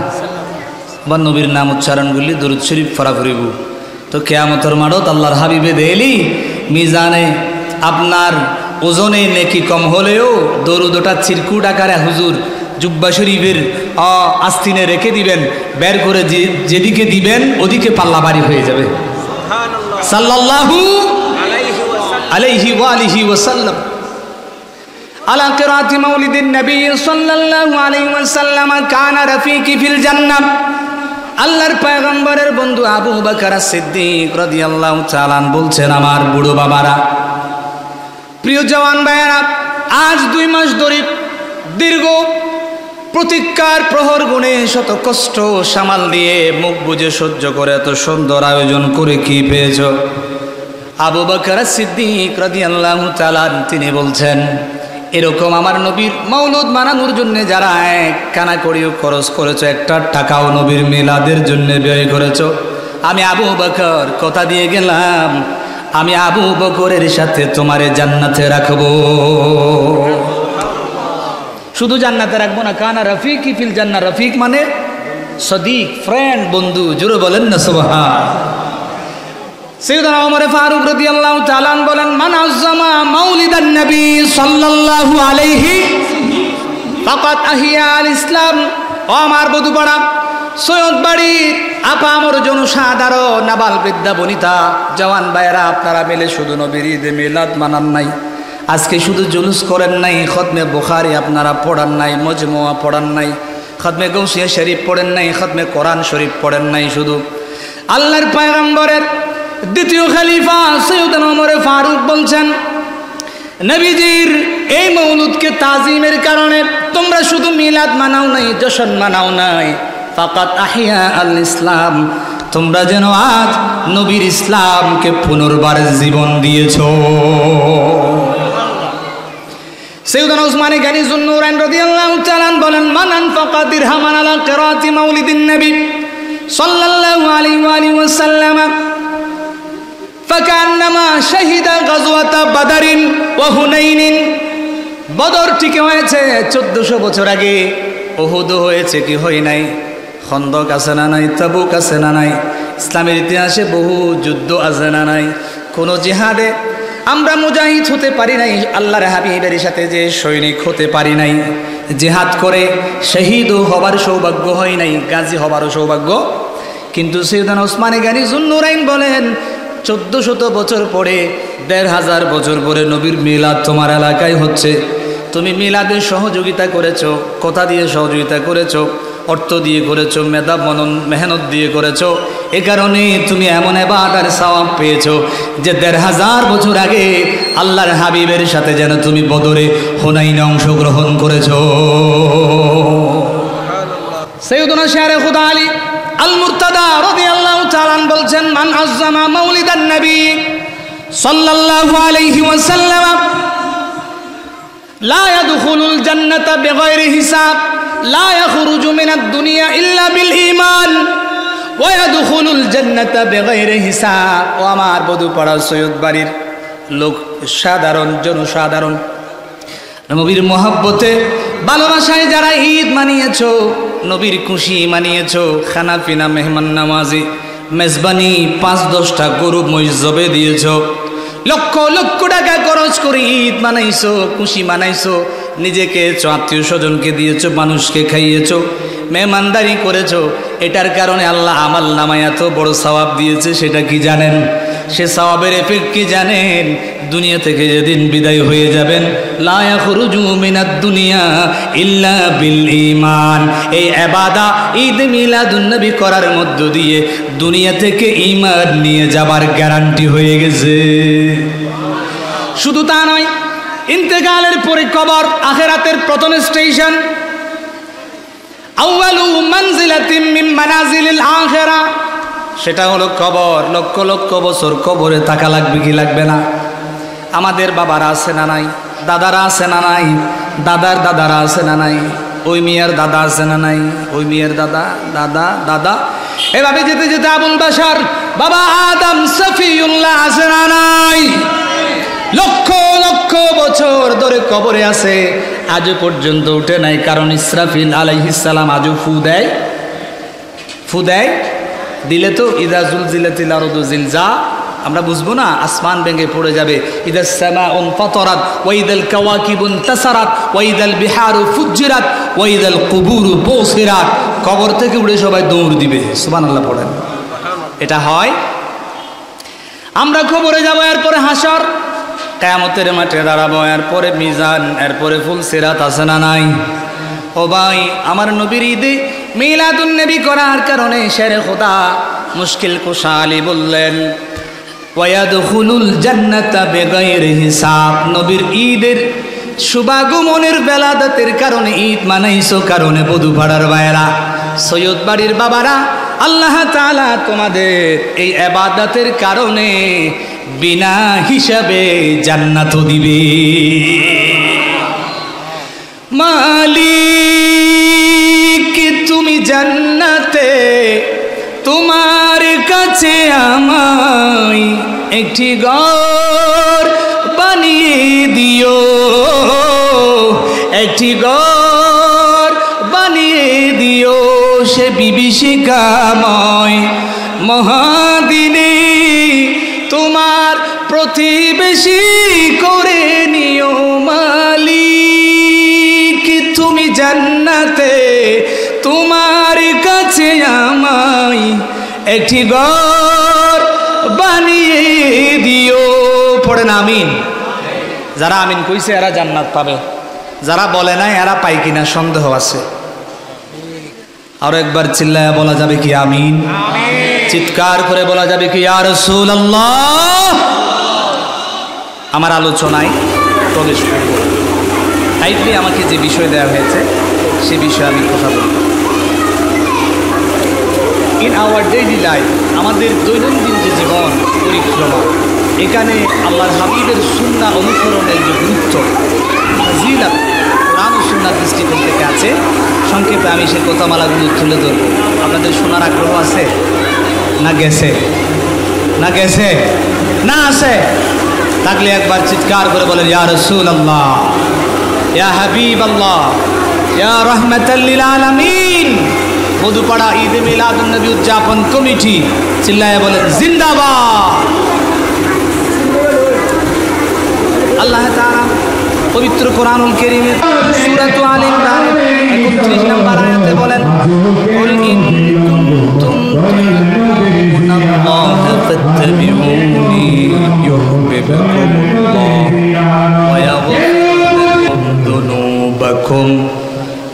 বা নবীর নাম উচ্চারণ করলে দরুদ শরীফ পড়া করিব, তো কিয়ামতের মাঠত আল্লাহর হাবিবে দেলি মিজানে আপনার ওজনে নেকি কম হলেও দরুদটা চিরকুট আকারে হুজুর জুব্বা শরীফের আস্তিনে রেখে দিবেন, বের করে যেদিকে দিবেন ওদিকে পাল্লা বাড়ি হয়ে যাবে। সাল্লাল্লাহু আলাইহি ওয়া আলিহি ওয়াসাল্লাম আলা কিরাতি মাউলিদিন নবী সাল্লাল্লাহু আলাইহি ওয়াসাল্লাম কানা রাফিকি ফিল জান্নাহ। আল্লাহর পয়গম্বরের বন্ধু আবু বকর সিদ্দিক রাদিয়াল্লাহু তাআলা বলছেন, আমার বুড়ো বাবারা, প্রিয় জওয়ান ভাইয়েরা, আজ 2 মাস ধরে দীর্ঘ প্রতীক্ষার প্রহর গুণে শত কষ্ট সামাল দিয়ে মুখ বুজে সহ্য করে এত সুন্দর আয়োজন করে কি পেয়েছ? আবু বকর সিদ্দিক রাদিয়াল্লাহু তাআলা তিনি বলছেন, এরকম আমার নবীর মাওলুদ মানানোর জন্য যারা এক কানা করিও খরচ করেছো, একটা টাকাও নবীর মিলাদের জন্য ব্যয় করেছো, আমি আবু বকর কথা দিয়ে গেলাম, আমি আবু বকরের সাথে তোমারে জান্নাতে রাখবো। শুধু জান্নাতে রাখবো না, কানা রফিকি ফিল জান্নাহ। রফিক মানে সদিক, ফ্রেন্ড, বন্ধু। জোরে বলেন না সুবহান। সাইয়েদনা ওমর ফারুক রাদিয়াল্লাহু তাআলা বলেন, মান আযযামা মাউলিদান নবী সাল্লাল্লাহু আলাইহি ফাকাত আহিয়া আল ইসলাম। ও আমার বধুপাড়া, সৈয়দ বাড়ি আপা, আমার জনসাধারণ, নাবাল বৃদ্ধা বনিতা, জওয়ান ভাইয়েরা, আপনারা মিলে শুধু নবীর ঈদে মিলাদ মানান নাই, আজকে শুধু জুলুস করেন নাই, খতমে বুখারী আপনারা পড়ান নাই, মজমুয়া পড়ান নাই, খতমে গৌসিয়া শরীফ পড়েন নাই, খতমে কোরআন শরীফ পড়েন নাই, শুধু আল্লাহর পয়গম্বরের দ্বিতীয় খলিফা সৈয়দনা ওমর ফারুক বলছেন, নবীজির এই মৌলুদকে তাজিমের কারণে তোমরা শুধু মিলাদ মানাও নাই, জশন মানাও নাই, ফাকাত আহিয়া আল ইসলাম, তোমরা যেন আজ নবীর ইসলামকে পুনর্বার জীবন দিয়েছো। সাইয়েদনা উসমান গনি যুন্নুরাইন রাদিয়াল্লাহু তাআলা বলেন, মান আনফাকা দিরহামান আলা কিরাতি মাউলিদিন নবী সাল্লাল্লাহু আলাইহি ওয়াসাল্লাম ফাকান্নামা শাহিদা গাজওয়াতা বাদরিন ওয়া হুনাইনিন। বদর ঠিক হয়েছে 1400 বছর আগে, উহুদ হয়েছে কি হয় নাই, খন্দক আছে না নাই, তাবুক আছে না নাই, ইসলামের ইতিহাসে বহু যুদ্ধ আছে না নাই, কোন জিহাদে আমরা মুজাহিদ হতে পারি নাই, আল্লাহর হাবিবের সাথে যে সৈনিক হতে পারি নাই, জিহাদ করে শহীদ হবার সৌভাগ্য হয় নাই, গাজী হবারও সৌভাগ্য। কিন্তু সাইয়েদনা উসমান গনি যুন্নুরাইন বলেন, 1400 বছর পরে, 1500 বছর পরে নবীর মিলাদ তোমার এলাকায় হচ্ছে, তুমি মিলাদের সহযোগিতা করেছো, কথা দিয়ে সহযোগিতা করেছো, অর্থ দিয়ে করেছো, মেহনত দিয়ে করেছো, এ কারণে তুমি এমন ইবাদতের সওয়াব পেয়েছো যে 1500 বছর আগে আল্লাহর হাবিবের সাথে যেন তুমি বদরে হুনাইনে অংশগ্রহণ করেছো। সাইয়েদনা শারে খুদা আলী আল মুরতাদা রাদিয়াল্লাহু তাআলা বলছেন, মান আযযামা মাউলিদান নবী সাল্লাল্লাহু আলাইহি ওয়াসাল্লাম লা ইয়াদখুলুল জান্নাতা বিগাইরি হিসাব লা ইয়াখরুজু মিনাদ দুনিয়া ইল্লা বিল ঈমান ওয়া ইয়াদখুলুল জান্নাতা বিগাইরি হিসাব। ও আমার বধুপাড়া সৈয়দ বাড়ির লোক, সাধারণ জনসাধারণ, নবীর মহব্বতে ভালোবাসায় যারা ঈদ মানিয়েছো, নবীর খুশি মানিয়েছো, খানা পিনা মেহমান নামাজি মেজবানি ৫-১০টা গরু মহিষ জবে দিয়েছো, লক্ষ লক্ষ টাকা খরচ করে ঈদ মানাইছো, খুশি মানাইছো, নিজেকে আত্মীয় স্বজনকে দিয়েছো, মানুষকে খাইয়েছো, মেহমানদারি করেছো, এটার কারণে আল্লাহ আমাল নামায় এত বড় সওয়াব দিয়েছে। সেটা কি জানেন? সে সওয়াবের এফেক্ট কি জানেন? দুনিয়া থেকে যেদিন বিদায় হয়ে যাবেন, লা ইয়াখরুজু মিনাদ দুনিয়া ইল্লা বিল ঈমান। এই ইবাদা ঈদ মিলাদুন নবী করার মধ্য দিয়ে দুনিয়া থেকে ঈমান নিয়ে যাবার গ্যারান্টি হয়ে গেছে। শুধু তা নয়, ইন্তেকালের পরে কবর আখিরাতের প্রথম স্টেশন। আউয়ালু মানজিলাতিন মিন মানাজিলিল আখিরা, সেটা হলো কবর। লক্ষ লক্ষ বছর কবরে থাকা লাগবে কি লাগবে না? আমাদের বাবারা আছে না নাই? দাদারা আছে না নাই? দাদার দাদারা আছে না নাই? ওই মিয়ার দাদা আছে না নাই? ওই মিয়ার দাদা দাদা দাদা, এভাবে যেতে যেতে আবুল বাশার বাবা আদম সফিউল্লাহ আছে না নাই? লক্ষ লক্ষ বছর ধরে কবরে আছে, আজও পর্যন্ত উঠে নাই। কারণ ইসরাফিল আলাইহিস সালাম আজও ফু দেয় দিলে তো ইদা জুলজিলাতিল আরদু জিলজা, আমরা বুঝবো না, আসমান ভেঙে পড়ে যাবে। ইদাস সামাউন ফাতারাত ওয়া ইদাল কাওয়াকিবুন তাসারাত ওয়া ইদাল বিহারু ফুজ্জিরাত ওয়া ইদাল কুবুরু বুসিরাত। কবর থেকে উড়ে সবাই দৌড় দিবে, সুবহানাল্লাহ পড়েন। এটা হয়। আমরা কবরে যাব, এরপরে হাসর, কিয়ামতের মাঠে দাঁড়াবো, এরপরে মিজান, এরপরে ফুলসিরাত আছে না নাই? ও ভাই, আমার নবীর ঈদে মিলাদুন নবী করার কারণে শেরে খোদা মুশকিল কুশা আলী বললেন ওয়ায়াদখুলুল জান্নাতা বিগাইরি হিসাব। নবীর ঈদের শুভাগমনের বেলাদাতের কারণে ঈদ মানাইছো, কারণে বধু ভাড়ার ভাইয়েরা, সৈয়দ বাড়ির বাবারা, আল্লাহ তাআলা তোমাদের এই ইবাদতের কারণে বিনা হিসাবে জান্নাতও দিবে। মালিক তুমি জান্নাতে, তোমার কাছে আমায় একটি ঘর বানিয়ে দিও, একটি ঘর বানিয়ে দিও, সে বিভীষিকাময় মহাদিনে তোমার প্রতিবেশী করে নিও। মালিক তুমি জান্নাতে, তোমার কাছে আমায় একটি ঘর বানিয়ে দিও। পড়েন আমিন। যারা আমিন কইছে এরা জান্নাত পাবে, যারা বলে নাই এরা পাই কিনা সন্দেহ আছে। আরো একবার চিল্লায়া বলা যাবে কি আমিন? চিৎকার করে বলা যাবে কি ইয়া রাসূলুল্লাহ? আমার আলোচনায় প্রবেশ করব। টাইটলি আমাকে যে বিষয় দেওয়া হয়েছে সে বিষয়ে আমি কথা বলব। ইন আওয়ার ডেইলি লাইফ, আমাদের দৈনন্দিন যে জীবন পরিক্রমা, এখানে আল্লাহর হাবিবের সুন্নাহ অনুসরণের যে গুরুত্ব, ফজিলত কোরআন ও সুন্নাহর দৃষ্টিকোণ থেকে আছে, সংক্ষেপে আমি সেই কথামালাগুলো তুলে ধরব। আপনাদের শোনার আগ্রহ আছে না? গেছে না? গেছে না? আছে? থাকলে একবার চিৎকার করে বলেন ইয়া রাসূলুল্লাহ, ইয়া হাবিবাল্লাহ, ইয়া রাহমাতাল লিল আলামিন। মধুপাড়া ঈদে মিলাদুন নবী উদযাপন কমিটি চিল্লায়ে বলেন জিন্দাবাদ। আল্লাহ তাআলা পবিত্র কোরআনুল কারীমের সূরা আলে ইমরান 31 নম্বর আয়াতে বলেন কুল ইন কুনতুম তুহিব্বুনাল্লাহ ফাত্তাবিউনি ইউহিব্বুকুমুল্লাহ ওয়া ইয়াগফির লাকুম যুনুবাকুম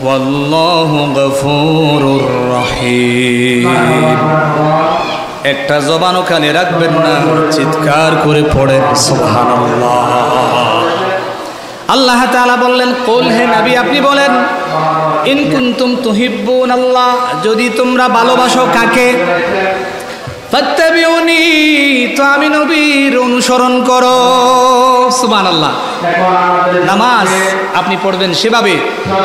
ওয়াল্লাহু গফুরুর রহিম। একটা জবানও খালি রাখবেন না, চিৎকার করে পড়েন সুবহানাল্লাহ। আল্লাহ তাআলা বললেন কুল, হে নবী আপনি বলেন, ইন কুনতুম তুহিব্বুনাল্লাহ, যদি তোমরা ভালোবাসো কাকে, ফাত্তাবিউনি, তো আমি নবীর অনুসরণ করো। সুবহানাল্লাহ। নামাজ আপনি পড়বেন সেভাবে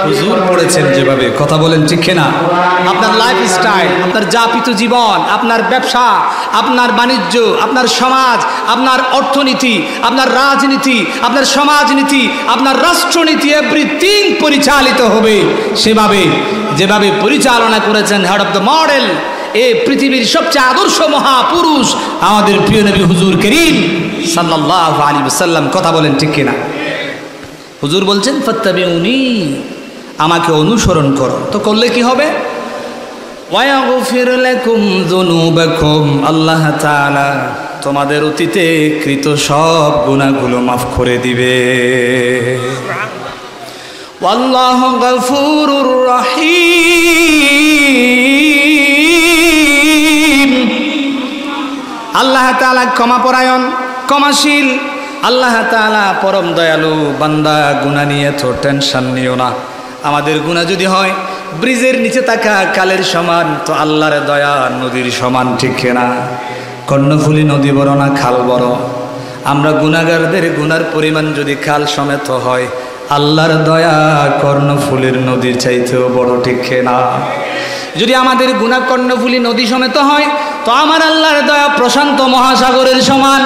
হুজুর পড়েছেন যেভাবে, কথা বলেন ঠিক কিনা? আপনার লাইফস্টাইল, আপনার যাপিত জীবন, আপনার ব্যবসা, আপনার বাণিজ্য, আপনার সমাজ, আপনার অর্থনীতি, আপনার রাজনীতি, আপনার সমাজনীতি, আপনার রাষ্ট্রনীতি, এভরিথিং পরিচালিত হবে সেভাবে যেভাবে পরিচালনা করেছেন হেড অফ দ্য মডেল, এই পৃথিবীর সবচেয়ে আদর্শ মহাপুরুষ আমাদের প্রিয় নবী হুজুর করিম সাল্লাল্লাহু আলাইহি ওয়াসাল্লাম। কথা বলেন ঠিক কিনা? হুজুর বলছেন ফাত্তাবিউনি, আমাকে অনুসরণ করো। তো করলে কি হবে? ওয়ায়াগফির লাকুম যুনুবাকুম, আল্লাহ তাআলা তোমাদের অতীতে কৃত সব গুনাহগুলো মাফ করে দিবে। ওয়াল্লাহু গফুরুর রহিম, আল্লাহ তাআলা ক্ষমাপরায়ণ, ক্ষমাশীল। আল্লাহ তাআলা পরম দয়ালু। বান্দা গুনাহ নিয়ে তো টেনশন নিও না। আমাদের গুনাহ যদি হয় ব্রিজের নিচে থাকা কালের সমান, তো আল্লাহর দয়া নদীর সমান, ঠিক না? কর্ণফুলী নদী বড় না খাল বড়? আমরা গুনাহগারদের গুনার পরিমাণ যদি খাল সমেত হয়, আল্লাহর দয়া কর্ণফুলীর নদীর চাইতেও বড়, ঠিক না? যদি আমাদের গুনাহ কর্ণফুলী নদী সমেত হয়, তো আমার আল্লাহর দয়া প্রশান্ত মহাসাগরের সমান।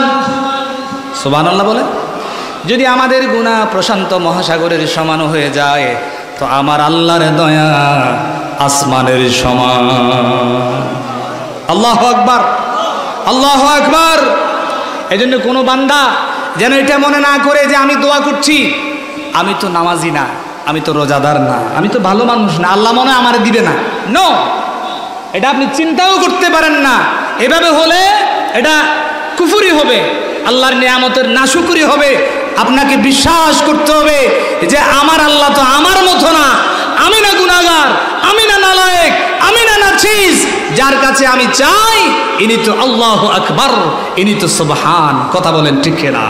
সুবহানাল্লাহ বলে। যদি আমাদের গুনাহ প্রশান্ত মহাসাগরের সমান হয়ে যায়, তো আমার আল্লাহর দয়া আসমানের সমান। আল্লাহু আকবার, আল্লাহু আকবার। এজন্য কোনো বান্দা যেন এটা মনে না করে যে আমি দোয়া করছি, আমি তো নামাজি না, আমি তো রোজাদার না, আমি তো ভালো মানুষ না, আল্লাহ মনে আমার দিবে না। নো, এটা আপনি চিন্তাও করতে পারেন না। এভাবে হলে এটা কুফরি হবে, আল্লাহর নিয়ামতের নাশুকরি হবে। আপনাকে বিশ্বাস করতে হবে যে আমার আল্লাহ তো আমার মতো না, আমি না গুনাহগার, আমি না নালায়েক, আমি না নাচিস, যার কাছে আমি চাই ইনি তো আল্লাহু আকবার, ইনি তো সুবহান। কথা বলেন ঠিক না?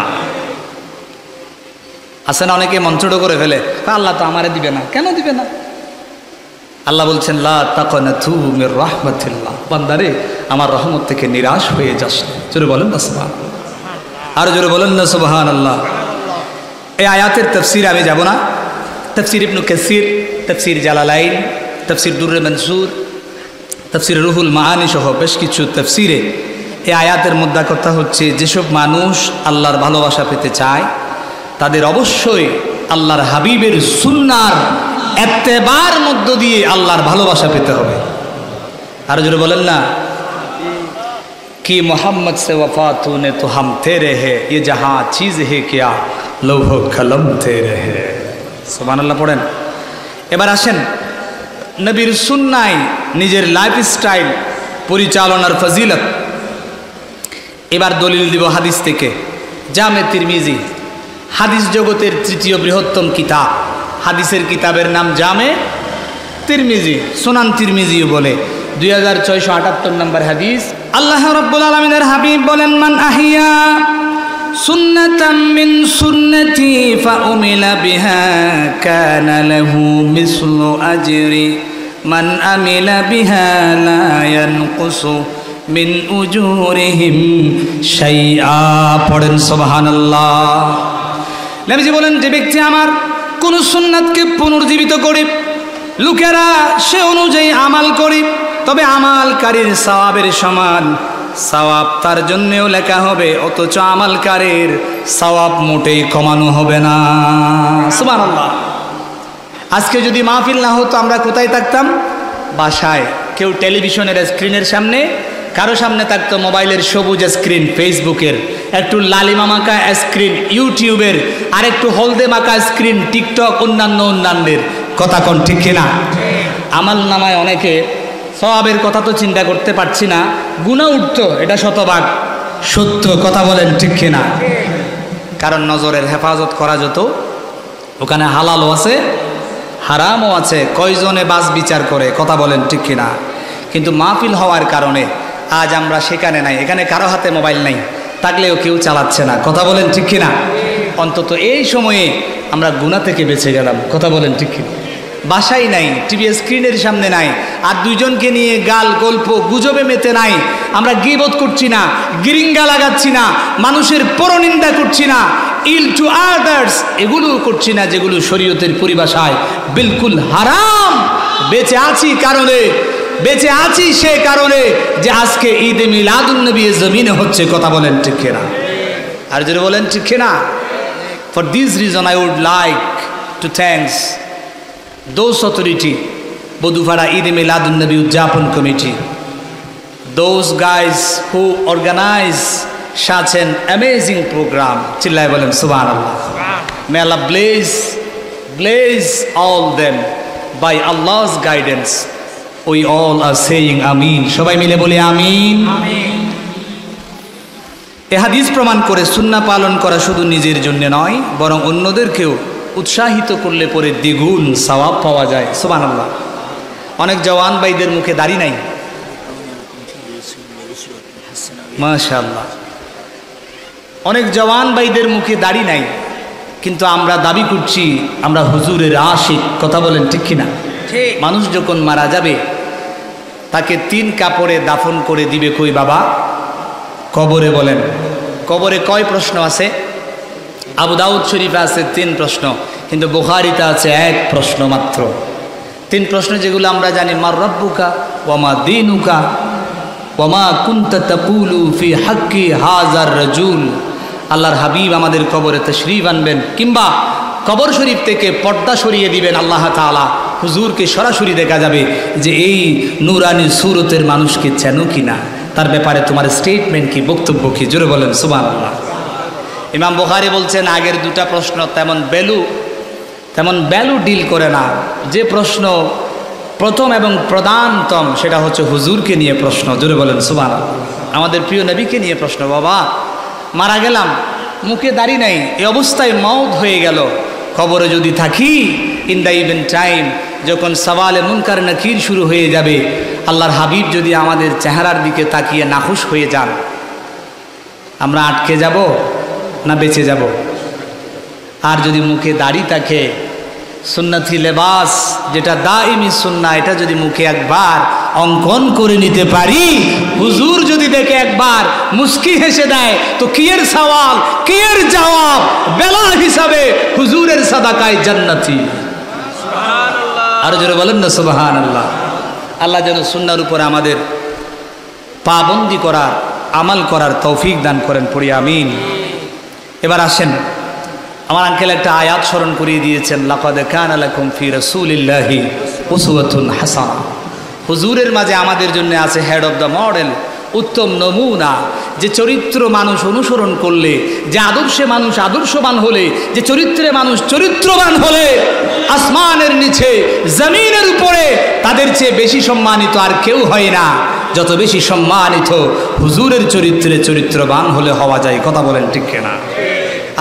আছে না অনেকে মন্ত্রটা করে ফেলে, আল্লাহ তো আমারে দিবে না। কেন দিবে না? আল্লাহ বলছেন লা তাকনাতু মির রাহমাতিল্লাহ, বান্দারে আমার রহমত থেকে নিরাশ হয়ে যাস না। জোরে বলেন না সুবহানাল্লাহ, আর জোরে বলেন না সুবহানাল্লাহ। এই আয়াতের তাফসীরে আমি যাব না। তাফসীর ইবনে কাসির, তাফসীর জালালাইন, তাফসীর দুররে মনসুর, তাফসীর রুহুল মাআনি সহ বেশ কিছু তাফসীরে এই আয়াতের মধ্যে কথা হচ্ছে, যেসব মানুষ আল্লাহর ভালোবাসা পেতে চায় তাদের অবশ্যই আল্লাহর হাবিবের সুন্নাহর ইত্তেবার মধ্য দিয়ে আল্লাহর ভালোবাসা পেতে হবে। আর জোরে বলেন না कि मोहम्मद से वफा तूने तो हम तेरे है, ये जहाँ चीज़ है क्या लौह कलम तेरे है। সুবহানাল্লাহ পড়েন। এবার আসেন নবীর সুন্নায় নিজের লাইফস্টাইল পরিচালনার ফজিলত। এবার দলিল দিব হাদিস থেকে। জামে তিরমিজি হাদিস জগতের তৃতীয় বৃহত্তম কিতাব। হাদিসের কিতাবের নাম জামে তিরমিজি, সুনান তিরমিজিও বলে। 2678 নম্বর হাদিস। আল্লাহ রাব্বুল আলামিনের হাবিব বলেন, মান আহিয়া সুন্নাতাম মিন সুন্নতি ফাউমিলা বিহা কানা লাহু মিসলু আজরি মান আমিলা বিহা লা ইয়ানকুসু মিন উজুরিহিম শাইআ। পড়েন সুবহানাল্লাহ। নবীজি বলেন, যে ব্যক্তি আমার কোন সুন্নাতকে পুনর্জীবিত করে লোকেরা সে অনুযায়ী আমাল করে, তবে আমালকারীর সওয়াবের সমান সওয়াব তার জন্যও লেখা হবে, অথচ আমালকারীর সওয়াব মোটেই কমানো হবে না। সুবহানাল্লাহ। আজকে যদি মাহফিল না হতো আমরা কোথায় থাকতাম? বাসায়। কেউ টেলিভিশনের স্ক্রিনের সামনে, কারো সামনে থাকতো মোবাইলের সবুজ স্ক্রিন ফেসবুকের, একটু লালিমা মাখা স্ক্রিন ইউটিউবের, আর একটু হলদে মাখা স্ক্রিন টিকটক, অন্যান্যের। কথা কোন ঠিক কিনা? আমাল নামায় অনেকে সওয়াবের কথা তো চিন্তা করতে পারছি না, গুনাহ উঠতো, এটা শতভাগ সত্য। কথা বলেন ঠিক কিনা? কারণ নজরের হেফাজত করা যত, ওখানে হালালও আছে হারামও আছে। কয়জনে বাস বিচার করে? কথা বলেন ঠিক কিনা? কিন্তু মাহফিল হওয়ার কারণে আজ আমরা সেখানে নাই। এখানে কারো হাতে মোবাইল নাই, থাকলেও কেউ চালাচ্ছে না। কথা বলেন ঠিক কিনা? অন্তত এই সময়ে আমরা গুনাহ থেকে বেঁচে গেলাম। কথা বলেন ঠিক কিনা? বাসায় নাই, টিভি স্ক্রিনের সামনে নাই, আর দুইজনকে নিয়ে গাল গল্প গুজবে মেতে নাই। আমরা গীবত করছি না, গিরিঙ্গা লাগাচ্ছি না, মানুষের পরনিন্দা করছি না, ইল টু আদার্স এগুলো করছি না, যেগুলো শরীয়তের পরিভাষায় বিলকুল হারাম। বেঁচে আছি কারণে, বেঁচে আছি সে কারণে যে আজকে ঈদে মিলাদুন্নবী জমিনে হচ্ছে। কথা বলেন ঠিক কিনা? আর যদি বলেন ঠিক কিনা? For this reason I would like to thanks those authority, Bodupara Eid Miladun-Nabi Udjapon Committee, those guys who organize such an amazing program. Chillai bolen subhanallah. May Allah bless all them by Allah's guidance. We all are saying Amin. Shobai mile boli Amin. Amin. এ হাদিস প্রমাণ করে সুন্নাহ পালন করা শুধু নিজের জন্য নয়, বরং অন্যদেরকেও উৎসাহিত করলে পরে দ্বিগুণ সওয়াব পাওয়া যায়। সুবহানাল্লাহ। অনেক জওয়ান ভাইদের মুখে দাড়ি নাই, মাশাআল্লাহ। অনেক জওয়ান ভাইদের মুখে দাড়ি নাই, কিন্তু আমরা দাবি করছি আমরা হুজুরের আশিক। কথা বলেন ঠিক কিনা? মানুষ যখন মারা যাবে তাকে 3 কাপড়ে দাফন করে দিবে কই বাবা? কবরে। বলেন কবরে কয় প্রশ্ন আছে? আবু দাউদ শরীফে আছে 3 প্রশ্ন, কিন্তু বুখারীতে আছে 1 প্রশ্ন মাত্র। 3 প্রশ্ন যেগুলো আমরা জানি, মার রাব্বুকা ওয়া মা দীনুকা ওয়া মা কুনতা তাকুলু ফি হাক্কি হাযার রাজুল। আল্লাহর হাবিব আমাদের কবরে তাশরীফ আনবেন, কিংবা কবর শরীফ থেকে পর্দা সরিয়ে দিবেন আল্লাহ তাআলা। হুজুরকে সরাসরি দেখা যাবে যে এই নূরানি সুরতের মানুষকে চেনো কিনা, তার ব্যাপারে তোমার স্টেটমেন্ট কি, বক্তব্য কি? জোরে বলেন সুবহানাল্লাহ। ইমাম বুখারী বলছেন আগের 2টা প্রশ্ন তেমন ভ্যালু ডিল করে না। যে প্রশ্ন প্রথম এবং প্রধানতম সেটা হচ্ছে হুজুরকে নিয়ে প্রশ্ন। জোরে বলেন সুবহানাল্লাহ। আমাদের প্রিয় নবীকে নিয়ে প্রশ্ন। বাবা মারা গেলাম, মুখে দাড়ি নাই, এই অবস্থায় মওত হয়ে গেল, কবরে যদি থাকি, ইন দ্য ইভেন টাইম যখন সওয়ালে মুনকার নাকির শুরু হয়ে যাবে, আল্লাহর হাবিব যদি আমাদের চেহারার দিকে তাকিয়ে নাখুশ হয়ে যান, আমরা আটকে যাব না বেঁচে যাব? আর যদি মুখে দাড়ি থাকে, সুন্নতি লেবাস যেটা দাইমি সুন্নাহ, এটা যদি মুখে একবার অঙ্কন করে নিতে পারি, হুজুর যদি দেখে একবার মুস্কি হেসে দেয়, তো কিয়ের সওয়াল, কিয়ের জবাব, বেলা হিসাবে হুজুরের সাদাকায় জান্নাতি। সুবহানাল্লাহ। আর জোরে বলেন না সুবহানাল্লাহ। আল্লাহ যেন সুন্নাহর উপর আমাদের পাবন্দি করার, আমাল করার তৌফিক দান করেন, পড়ি আমিন। এবার আসেন, আমার আঙ্কেল একটা আয়াত স্মরণ করিয়ে দিয়েছেন, লাকাদ কানা লাকুম ফি রাসূলিল্লাহি উসওয়াতুন হাসানাহ। হুজুরের মাঝে আমাদের জন্য আছে হেড অফ দ্য মডেল, উত্তম নমুনা। যে চরিত্র মানুষ অনুসরণ করলে, যে আদর্শে মানুষ আদর্শবান হলে, যে চরিত্রে মানুষ চরিত্রবান হলে, আসমানের নিচে জমিনের উপরে তাদের চেয়ে বেশি সম্মানিত আর কেউ হয় না। যত বেশি সম্মানিত হুজুরের চরিত্রে চরিত্রবান হলে হওয়া যায়। কথা বলেন ঠিক কিনা?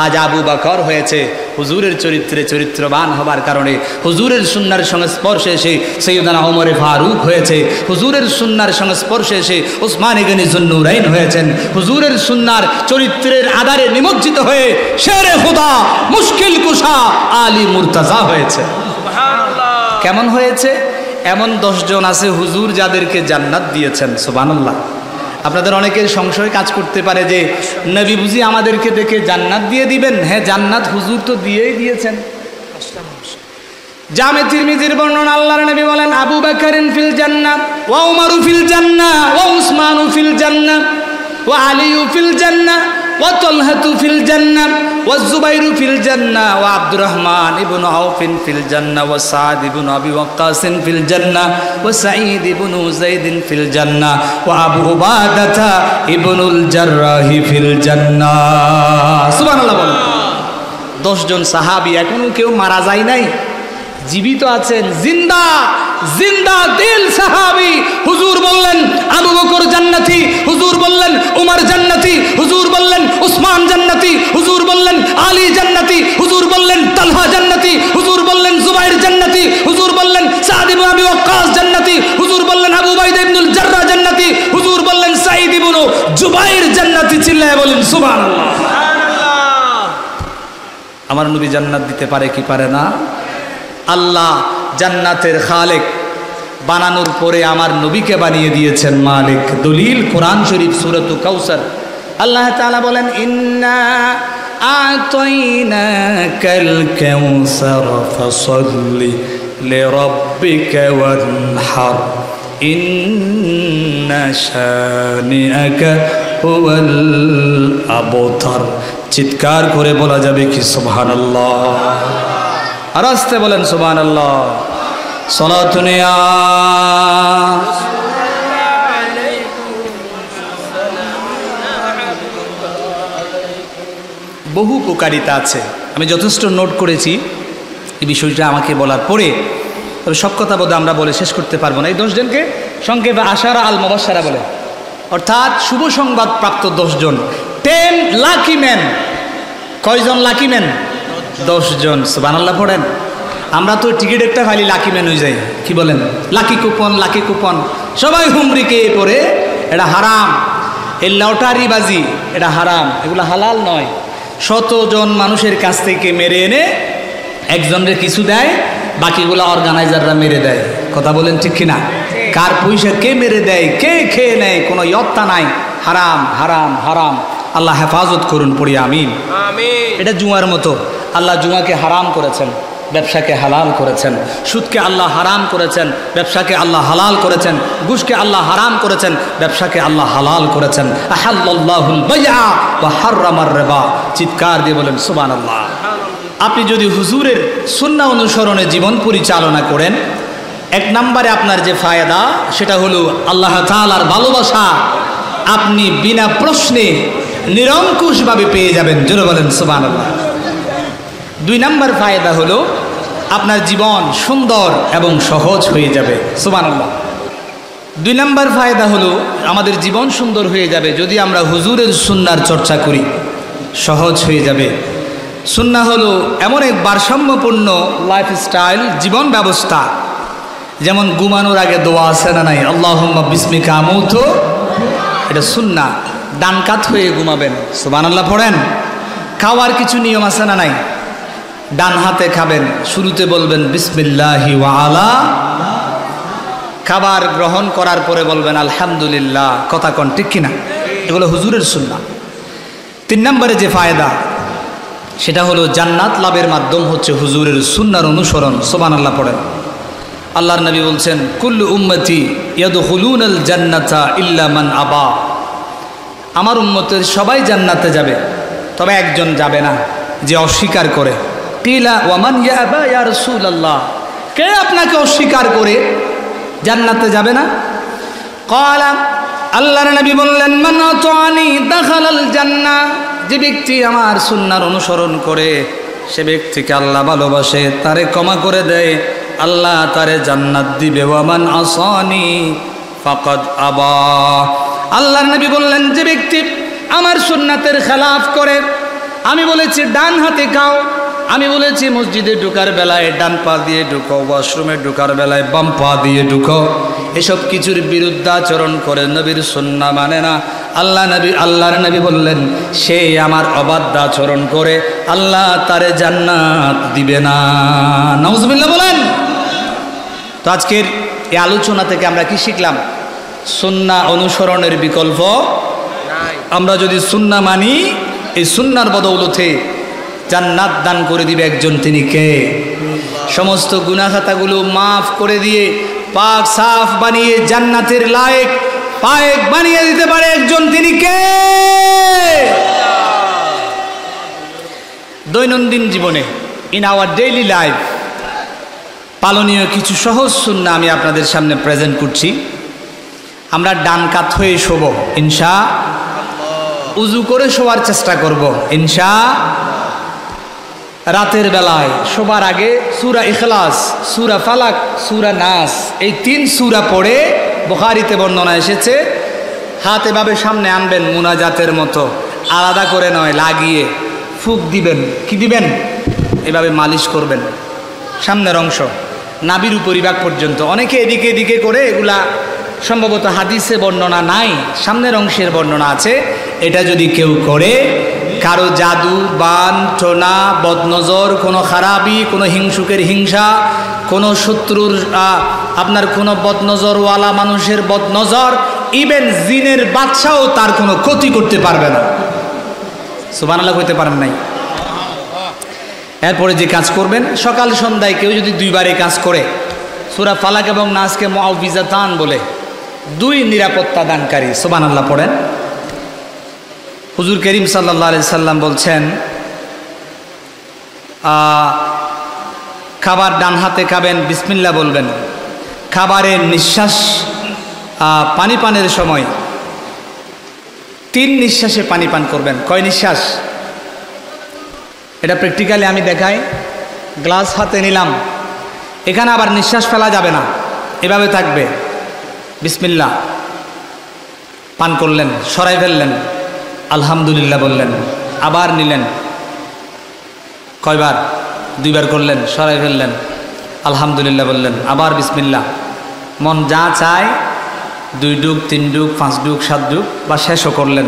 আজ আবু বকর হয়েছে হুজুরের চরিত্রে চরিত্রবান হবার কারণে। হুজুরের সুন্নাহর সংস্পর্শে এসে সাইয়্যিদানা ওমর ফারুক হয়েছে। হুজুরের সুন্নাহর সংস্পর্শে এসে উসমান গনি যুন্নুরাইন হয়েছেন। হুজুরের সুন্নাহর চরিত্রের আধারে নিমজ্জিত হয়ে শেরে খুদা, মুশকিল কুশা আলী মুর্তজা হয়েছে। সুবহানাল্লাহ। কেমন হয়েছে? এমন 10 জন আছে হুজুর যাদেরকে জান্নাত দিয়েছেন। সুবহানাল্লাহ। আপনাদের অনেকের সংশয় কাজ করতে পারে যে নবী বুঝি আমাদেরকে দেখে জান্নাত দিয়ে দিবেন? হ্যাঁ, জান্নাত হুজুর তো দিয়েই দিয়েছেন। জামে তিরমিজির বর্ণনা, আল্লাহর নবী বলেন, আবু বকরিন ফিল জান্নাহ ওয়া উমরু ফিল জান্নাহ ওয়া উসমানু ফিল জান্নাহ ওয়া আলীউ ফিল জান্নাহ ওয়া তালহাতু ফিল জান্নাহ ওয়া যুবাইরু ফিল জান্নাহ ওয়া আব্দুর রহমান ইবনে আউফ ফিল জান্নাহ ওয়া সাদ ইবনে আবি ওয়াক্কাস ফিল জান্নাহ ওয়া সাঈদ ইবনে যায়েদ ফিল জান্নাহ ওয়া আবু উবাদাহ ইবনুল জাররাহ ফিল জান্নাহ। সুবহানাল্লাহ বলেন। 10 জন সাহাবী, এখনো কেউ মারা যায় নাই, জীবিত আছেন, জিন্দা জিন্দা দিল সাহাবী। হুজুর বললেন আবু বকর জান্নাতি, হুজুর বললেন উমর জান্নাতি, হুজুর বললেন উসমান জান্নাতি, হুজুর বললেন আলী জান্নাতি, হুজুর বললেন তালহা জান্নাতি, হুজুর বললেন জুবাইর জান্নাতি, হুজুর বললেন সাদ ইবনে আবি ওয়াক্কাস জান্নাতি, হুজুর বললেন আবু উবাইদা ইবনুল জাররাহ জান্নাতি, হুজুর বললেন সাঈদ ইবনে জুবাইর জান্নাতি। চিল্লায়ে বলেন সুবহানাল্লাহ। সুবহানাল্লাহ। আমার নবী জান্নাত দিতে পারে কি পারে না? আল্লাহ জান্নাতের খালেক, বানানোর পরে আমার নবীকে বানিয়ে দিয়েছেন মালিক। দলিল কোরআন শরীফ সূরাতুল কাউসার। আল্লাহ তাআলা বলেন, ইন্না আ'তাইনাকাল কাউসার ফাসাল্লি লিরাব্বিকা ওয়ানহার ইন্না শানিআকা হুয়াল আবতার। চিৎকার করে বলা যাবে কি সুবহানাল্লাহ? আর আস্তে বলেন সুবহানাল্লাহ। সালাতুন ইয়া বহু উপকারিতা আছে, আমি যথেষ্ট নোট করেছি এই বিষয়টা আমাকে বলার পরে। তবে সব কথা বোধ আমরা বলে শেষ করতে পারবো না। এই 10 জনকে সংক্ষেপে আশারা আল মুবাশশারা বলে, অর্থাৎ শুভ সংবাদ প্রাপ্ত 10 জন। 10 লাকি ম্যান। কয়জন লাকি ম্যান? 10 জন। সুবহানাল্লাহ পড়েন। আমরা তো টিকিট একটা খালি লাকি ম্যান হয়ে যাই, কি বলেন? লাকি কুপন, লাকি কুপন, সবাই হুমরিকে পড়ে। এটা হারাম। এই লটারি বাজি এটা হারাম, এগুলো হালাল নয়। 100 জন মানুষের কাছ থেকে মেরে এনে একজনের কিছু দেয়, বাকিগুলো অর্গানাইজাররা মেরে দেয়। কথা বলেন ঠিক কিনা? কার পয়সা কে মেরে দেয়, কে খেয়ে নেয়, কোনো ইয়ত্তা নাই। হারাম হারাম হারাম। আল্লাহ হেফাজত করুন, পড়ি আমিন। এটা জুয়ার মতো। আল্লাহ জুয়াকে হারাম করেছেন, ব্যবসাকে হালাল করেছেন। সুদকে আল্লাহ হারাম করেছেন, ব্যবসাকে আল্লাহ হালাল করেছেন। ঘুষকে আল্লাহ হারাম করেছেন, ব্যবসাকে আল্লাহ হালাল করেছেন। আহাল্লাল্লাহুল বাইআ ওয়া হাররামার রিবা। চিৎকার দিয়ে বলেন সুবহানাল্লাহ। আপনি যদি হুজুরের সুন্নাহ অনুসরণে জীবন পরিচালনা করেন, 1 নম্বরে আপনার যে ফায়দা সেটা হলো আল্লাহ তাআলার ভালোবাসা আপনি বিনা প্রশ্নে নিরঙ্কুশভাবে পেয়ে যাবেন। জোরে বলেন সুবহানাল্লাহ। 2 নম্বর ফায়দা হলো আপনার জীবন সুন্দর এবং সহজ হয়ে যাবে। সুবহানাল্লাহ। 2 নম্বর ফায়দা হলো আমাদের জীবন সুন্দর হয়ে যাবে যদি আমরা হুজুরের সুন্নাহর চর্চা করি, সহজ হয়ে যাবে। সুন্নাহ হলো এমন এক ভারসাম্যপূর্ণ লাইফস্টাইল, জীবন ব্যবস্থা। যেমন ঘুমানোর আগে দোয়া আছে না নাই? আল্লাহুম্মা বিসমিকা আমুতু, এটা সুন্নাহ। ডান কাত হয়ে ঘুমাবেন। সুবহানাল্লাহ পড়েন। খাওয়ার কিছু নিয়ম আছে না নাই? ডান হাতে খাবেন, শুরুতে বলবেন বিসমিল্লাহি ওয়া আলা। খাবার গ্রহণ করার পরে বলবেন আলহামদুলিল্লাহ। কথা কোন ঠিক কিনা? এগুলো হুজুরের সুন্নাহ। 3 নম্বরে যে ফায়দা সেটা হলো জান্নাত লাভের মাধ্যম হচ্ছে হুজুরের সুন্নাহর অনুসরণ। সুবহানাল্লাহ পড়েন। আল্লাহর নবী বলছেন, কুল্লু উম্মতি ইয়াদখুলুনাল জান্নাতা ইল্লা মান আবা। আমার উম্মতের সবাই জান্নাতে যাবে, তবে একজন যাবে না, যে অস্বীকার করে। কিলা ওয়ামান ইয়াবা ইয়া রাসূলুল্লাহ, কে আপনাকে অস্বীকার করে জান্নাতে যাবে না? ক্বালা, আল্লাহর নবী বললেন, মান আতানি দাখালাল জান্নাহ। যে ব্যক্তি আমার সুন্নাহর অনুসরণ করে সে ব্যক্তিকে আল্লাহ ভালোবাসে, তারে ক্ষমা করে দেয়, আল্লাহ তারে জান্নাত দিবে। ওয়ামান আসানি ফাকাদ আবা। আল্লাহর নবী বললেন, যে ব্যক্তি আমার সুন্নাতের খেলাফ করে, আমি বলেছি ডান হাতে খাও, আমি বলেছি মসজিদে ঢোকার বেলায় ডান পা দিয়ে ঢুকো, ওয়াশরুমে ঢোকার বেলায় বাম পা দিয়ে ঢুকো, এসব কিছুর বিরুদ্ধাচরণ করে নবীর সুন্নাহ মানে না, আল্লাহর নবী বললেন সে আমার অবাধ্য আচরণ করে, আল্লাহ তারে জান্নাত দিবে না। নাউজুবিল্লাহ বলেন। তো আজকের এই আলোচনা থেকে আমরা কি শিখলাম? সুন্নাহ অনুসরণের বিকল্প নাই। আমরা যদি সুন্নাহ মানি, এই সুন্নাহর বদৌলতে জান্নাত দান করে দিবে একজন, তিনি কে? সমস্ত গুনাহ খাতাগুলো মাফ করে দিয়ে পাক সাফ বানিয়ে জান্নাতের লায়েক পায়েক বানিয়ে দিতে পারে একজন, তিনি কে? দৈনন্দিন জীবনে, ইন আওয়ার ডেইলি লাইফ, পালনীয় কিছু সহজ সুন্নাহ আমি আপনাদের সামনে প্রেজেন্ট করছি। আমরা ডান কাত হয়ে শোব ইনশাআল্লাহ। উজু করে শোয়ার চেষ্টা করব ইনশাআল্লাহ। রাতের বেলায় শোবার আগে সূরা ইখলাস, সূরা ফালাক, সূরা নাস, এই 3 সূরা পড়ে, বুখারীতে বর্ণনা এসেছে, হাত এভাবে সামনে আনবেন মুনাজাতের মতো, আলাদা করে নয়, লাগিয়ে ফুক দিবেন। কি দিবেন? এভাবে মালিশ করবেন সামনের অংশ, নাভির উপরিভাগ পর্যন্ত। অনেকে এদিকে এদিকে করে, এগুলা সম্ভবত হাদিসে বর্ণনা নাই, সামনের অংশের বর্ণনা আছে। এটা যদি কেউ করে কারো জাদু, বান, টোনা, বদনজর, কোনো খারাপি, কোনো হিংসুকের হিংসা, কোনো শত্রুর আপনার কোনো বদনজরওয়ালা মানুষের বদনজর, ইভেন জিনের বাদশাও তার কোনো ক্ষতি করতে পারবে না। সুবহানাল্লাহ কইতে পারেন নাই? এরপরে যে কাজ করবেন, সকাল সন্ধ্যায় কেউ যদি 2 বার এই কাজ করে, সূরা ফালাক এবং নাসকে মুআউযিজাতান বলে 2 নিরাপত্তা দানকারী, সুবহানাল্লাহ পড়েন। হুজুর করিম সাল্লাল্লাহু আলাইহি সাল্লাম বলছেন, খাবার ডান হাতে খাবেন, বিসমিল্লাহ বলবেন। খাবারের নিঃশ্বাস পানি পানের সময় 3 নিঃশ্বাসে পানি পান করবেন। কয় নিঃশ্বাস? এটা প্র্যাকটিক্যালি আমি দেখাই। গ্লাস হাতে নিলাম, এখানে আবার নিঃশ্বাস ফেলা যাবে না, এভাবে থাকবে। বিসমিল্লাহ পান করলেন, সরাই ফেললেন, আলহামদুলিল্লাহ বললেন, আবার নিলেন। কয়বার? 2 বার করলেন, সরাই ফেললেন, আলহামদুলিল্লাহ বললেন, আবার বিসমিল্লাহ। মন যা চায় 2 ডুব, 3 ডুব, 5 ডুব, 7 ডুব বা শেষও করলেন,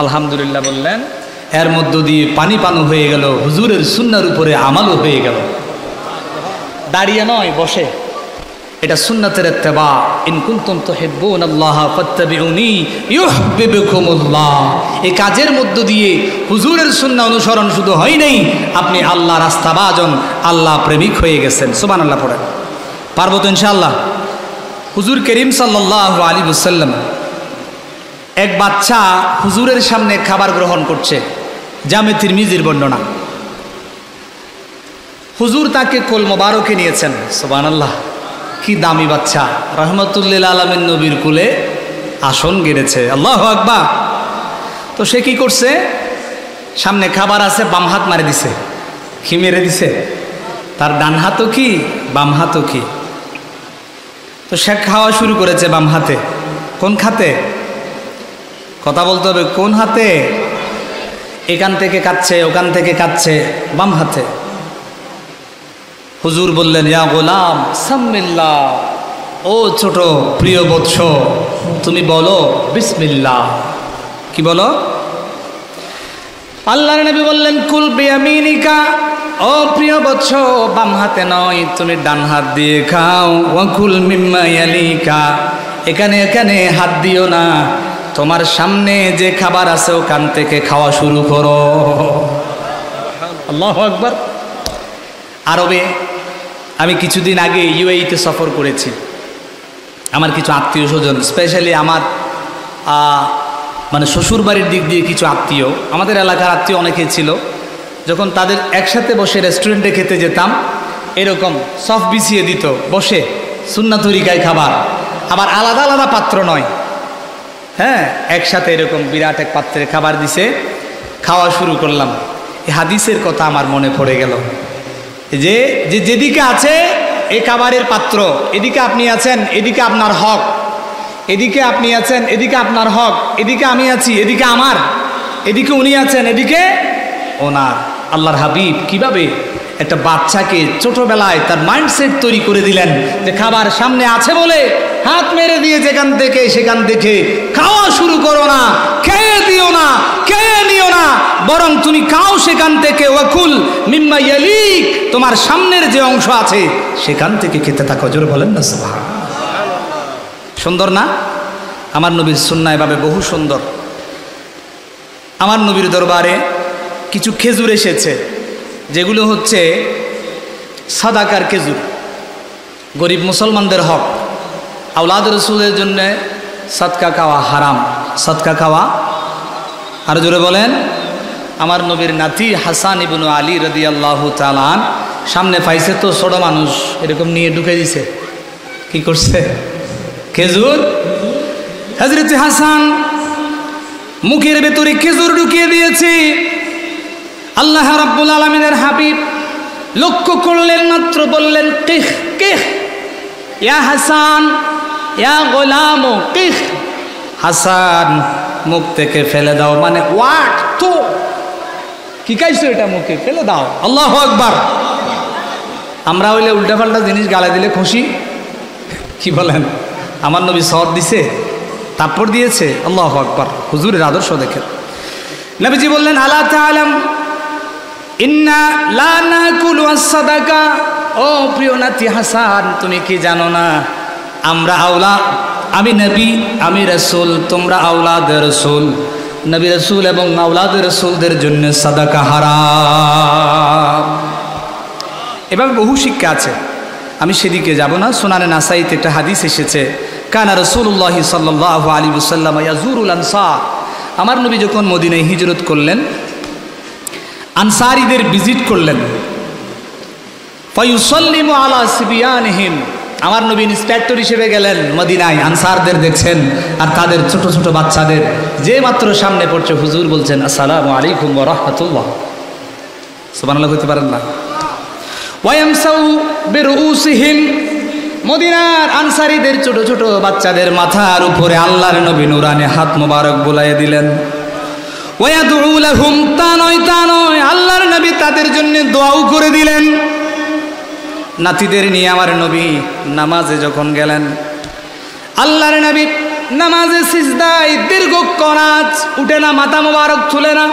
আলহামদুলিল্লাহ বললেন। এর মধ্য দিয়ে পানি পানও হয়ে গেল, হুজুরের সুন্নাহর উপরে আমালও হয়ে গেল। দাঁড়িয়ে নয়, বসে। এটা সুন্নাতের ইত্তেবা। ইন কুনতুম তুহিব্বুনাল্লাহ ফাত্তাবিউনি ইউহিব্বুকুমুল্লাহ। এই কাজের মধ্য দিয়ে হুজুরের সুন্নাহ অনুসরণ শুধু হয় নাই, আপনি আল্লাহ রাস্তাবাজন, আল্লাহ প্রেমিক হয়ে গেছেন। সুবহানাল্লাহ পড়েন। পারবো তো ইনশাআল্লাহ? হুজুর করিম সাল্লাল্লাহু আলাইহি ওয়াসাল্লাম, এক বাচ্চা হুজুরের সামনে খাবার গ্রহণ করছে, জামে তিরমিজির বর্ণনা। হুজুর তাকে কোল মোবারকে নিয়েছেন। সুবহানাল্লাহ, কি দামি বাচ্চা! রহমতুল্লিল আলামিন নবীর কুলে আসন গেড়েছে। আল্লাহু আকবার। তো সে কি করছে? সামনে খাবার আছে, বাম হাত মারে দিছে। কি মেরে দিছে? তার ডান হাতও কি, বাম হাতও কি। তো সে খাওয়া শুরু করেছে বাম হাতে। কোন খাতে? কথা বলতে হবে, কোন হাতে? এখান থেকে কাচ্ছে, ওখান থেকে কাচ্ছে, বাম হাতে। হুজুর বললেন, ইয়া গোলাম সাম্মিল্লাহ, ও ছোট প্রিয় বৎস, তুমি বলো বিসমিল্লাহ। কি বলো? আল্লাহর নবী বললেন, কুল বিয়ামিনিকা, ও প্রিয় বৎস, বাম হাতে নয়, তুমি ডান হাত দিয়ে খাও। ওয়াকুল মিম্মা ইয়ালিকা, এখানে এখানে হাত দিও না, তোমার সামনে যে খাবার আছে ওখান থেকে খাওয়া শুরু করো। আল্লাহু আকবার। আরবে আমি কিছুদিন আগে ইউএইতে সফর করেছি। আমার কিছু আত্মীয় স্বজন, স্পেশালি আমার মানে শ্বশুরবাড়ির দিক দিয়ে কিছু আত্মীয়, আমাদের এলাকার আত্মীয় অনেকেই ছিল। যখন তাদের একসাথে বসে রেস্টুরেন্টে খেতে যেতাম, এরকম সফ বিছিয়ে দিত, বসে সুন্নাত তরিকায় খাবার, আবার আলাদা আলাদা পাত্র নয়, হ্যাঁ, একসাথে এরকম বিরাট এক পাত্রে খাবার দিছে। খাওয়া শুরু করলাম। এই হাদিসের কথা আমার মনে পড়ে গেল, যে যেদিকে আছে এই খাবারের পাত্র, এদিকে আপনি আছেন, এদিকে আপনার হক, এদিকে আপনি আছেন, এদিকে আপনার হক, এদিকে আমি আছি, এদিকে আমার, এদিকে উনি আছেন, এদিকে ওনার। আল্লাহর হাবিব কিভাবে একটা বাচ্চাকে ছোটবেলায় তার মাইন্ডসেট তৈরি করে দিলেন যে খাবার সামনে আছে বলে হাত মেরে দিয়ে যেখান থেকে সেখান থেকে খাওয়া শুরু করো না, খেয়ে দিও না, খেয়ে নিও না, বরং তুমি খাও সেখান থেকে। ওয়াকুল মিম্মা ইয়ালিক, তোমার সামনের যে অংশ আছে সেখান থেকে খেতে থাকো। জোরে বলেন না সুবহানাল্লাহ। সুন্দর না? আমার নবীর সুন্নাহ এভাবে বহু সুন্দর। আমার নবীর দরবারে কিছু খেজুর এসেছে, যেগুলো হচ্ছে সাদাকার খেজুর, গরিব মুসলমানদের হক। আওলাদ রসুলের জন্য সদকা খাওয়া হারাম। সদকা খাওয়া, আর জোরে বলেন। আমার নবীর নাতি হাসান ইবনু আলী রাদিয়াল্লাহু তাআলা সামনে পাইছে, তো ছোট মানুষ এরকম নিয়ে ঢুকে দিছে। কি করছে? খেজুর। হযরত হাসান মুখের ভেতরে খেজুর ঢুকিয়ে দিয়েছে। আল্লাহ রাব্বুল আলামিনের হাবিব লক্ষ্য করলেন মাত্র, বললেন, কিহ কিহ ইয়া হাসান, ইয়া গোলাম কিহ। হাসান, মুখ থেকে ফেলে দাও। মানে ওয়াট, তো কি খাইছো এটা, মুখে ফেলে দাও। আল্লাহু আকবার। আমরা হইলে উল্টাপাল্টা জিনিস গালে দিলে খুশি। কি বলেন? আমার নবী সওয়াব দিছে, তারপর দিয়েছে। আল্লাহু আকবার। হুজুরের আদর্শ দেখেন। নবীজি বললেন আলা তাআলাম ইন্না লা নাকুলু আস-সাদাকা। ও প্রিয় নাতি হাসান, তুমি কি জানো না আমরা আওলা, আমি নবী আমি রাসূল, তোমরা আওলাদে রাসূল। নবী রাসূল এবং আওলাদে রাসূলদের জন্য সাদাকা হারাম। এভাবে বহু শিক্ষা আছে, আমি সেদিকে যাব না। সুনানে নাসাইতে একটা হাদিস এসেছে, কানা রাসূলুল্লাহি সাল্লাল্লাহু আলাইহি ওয়াসাল্লাম ইয়াজুরুল আনসার। আমার নবী যখন মদিনায় হিজরত করলেন, আনসারীদের ভিজিট করলেন। ফায়ুসাল্লিমু আলা সিবিয়ানহিম, আমার নবী ইন্সপেক্টর হিসেবে গেলেন মদিনায়, আনসারদের দেখছেন আর তাদের ছোট ছোট বাচ্চাদের যে মাত্র সামনে পড়ছে হুজুর বলছেন আসসালামু আলাইকুম ওয়া রাহমাতুল্লাহ। সুবহানাল্লাহ কইতে পারেন না? ওয়ায়ামসাউ বিরুসিহিম, মদিনার আনসারীদের ছোট ছোট বাচ্চাদের মাথার উপরে আল্লাহর নবী নুরানি হাত মোবারক বুলাইয়ে দিলেন। ওয়ায়াদউ লাহুম, তা নয় আল্লাহর নবী তাদের জন্য দোয়াও করে দিলেন। নাতিদের নিয়ে আমার নবী নামাজে যখন গেলেন, আল্লাহর নবী নামাজে সিজদায় দীর্ঘক্ষণ উঠে না, মাথা মোবারক তুলে না।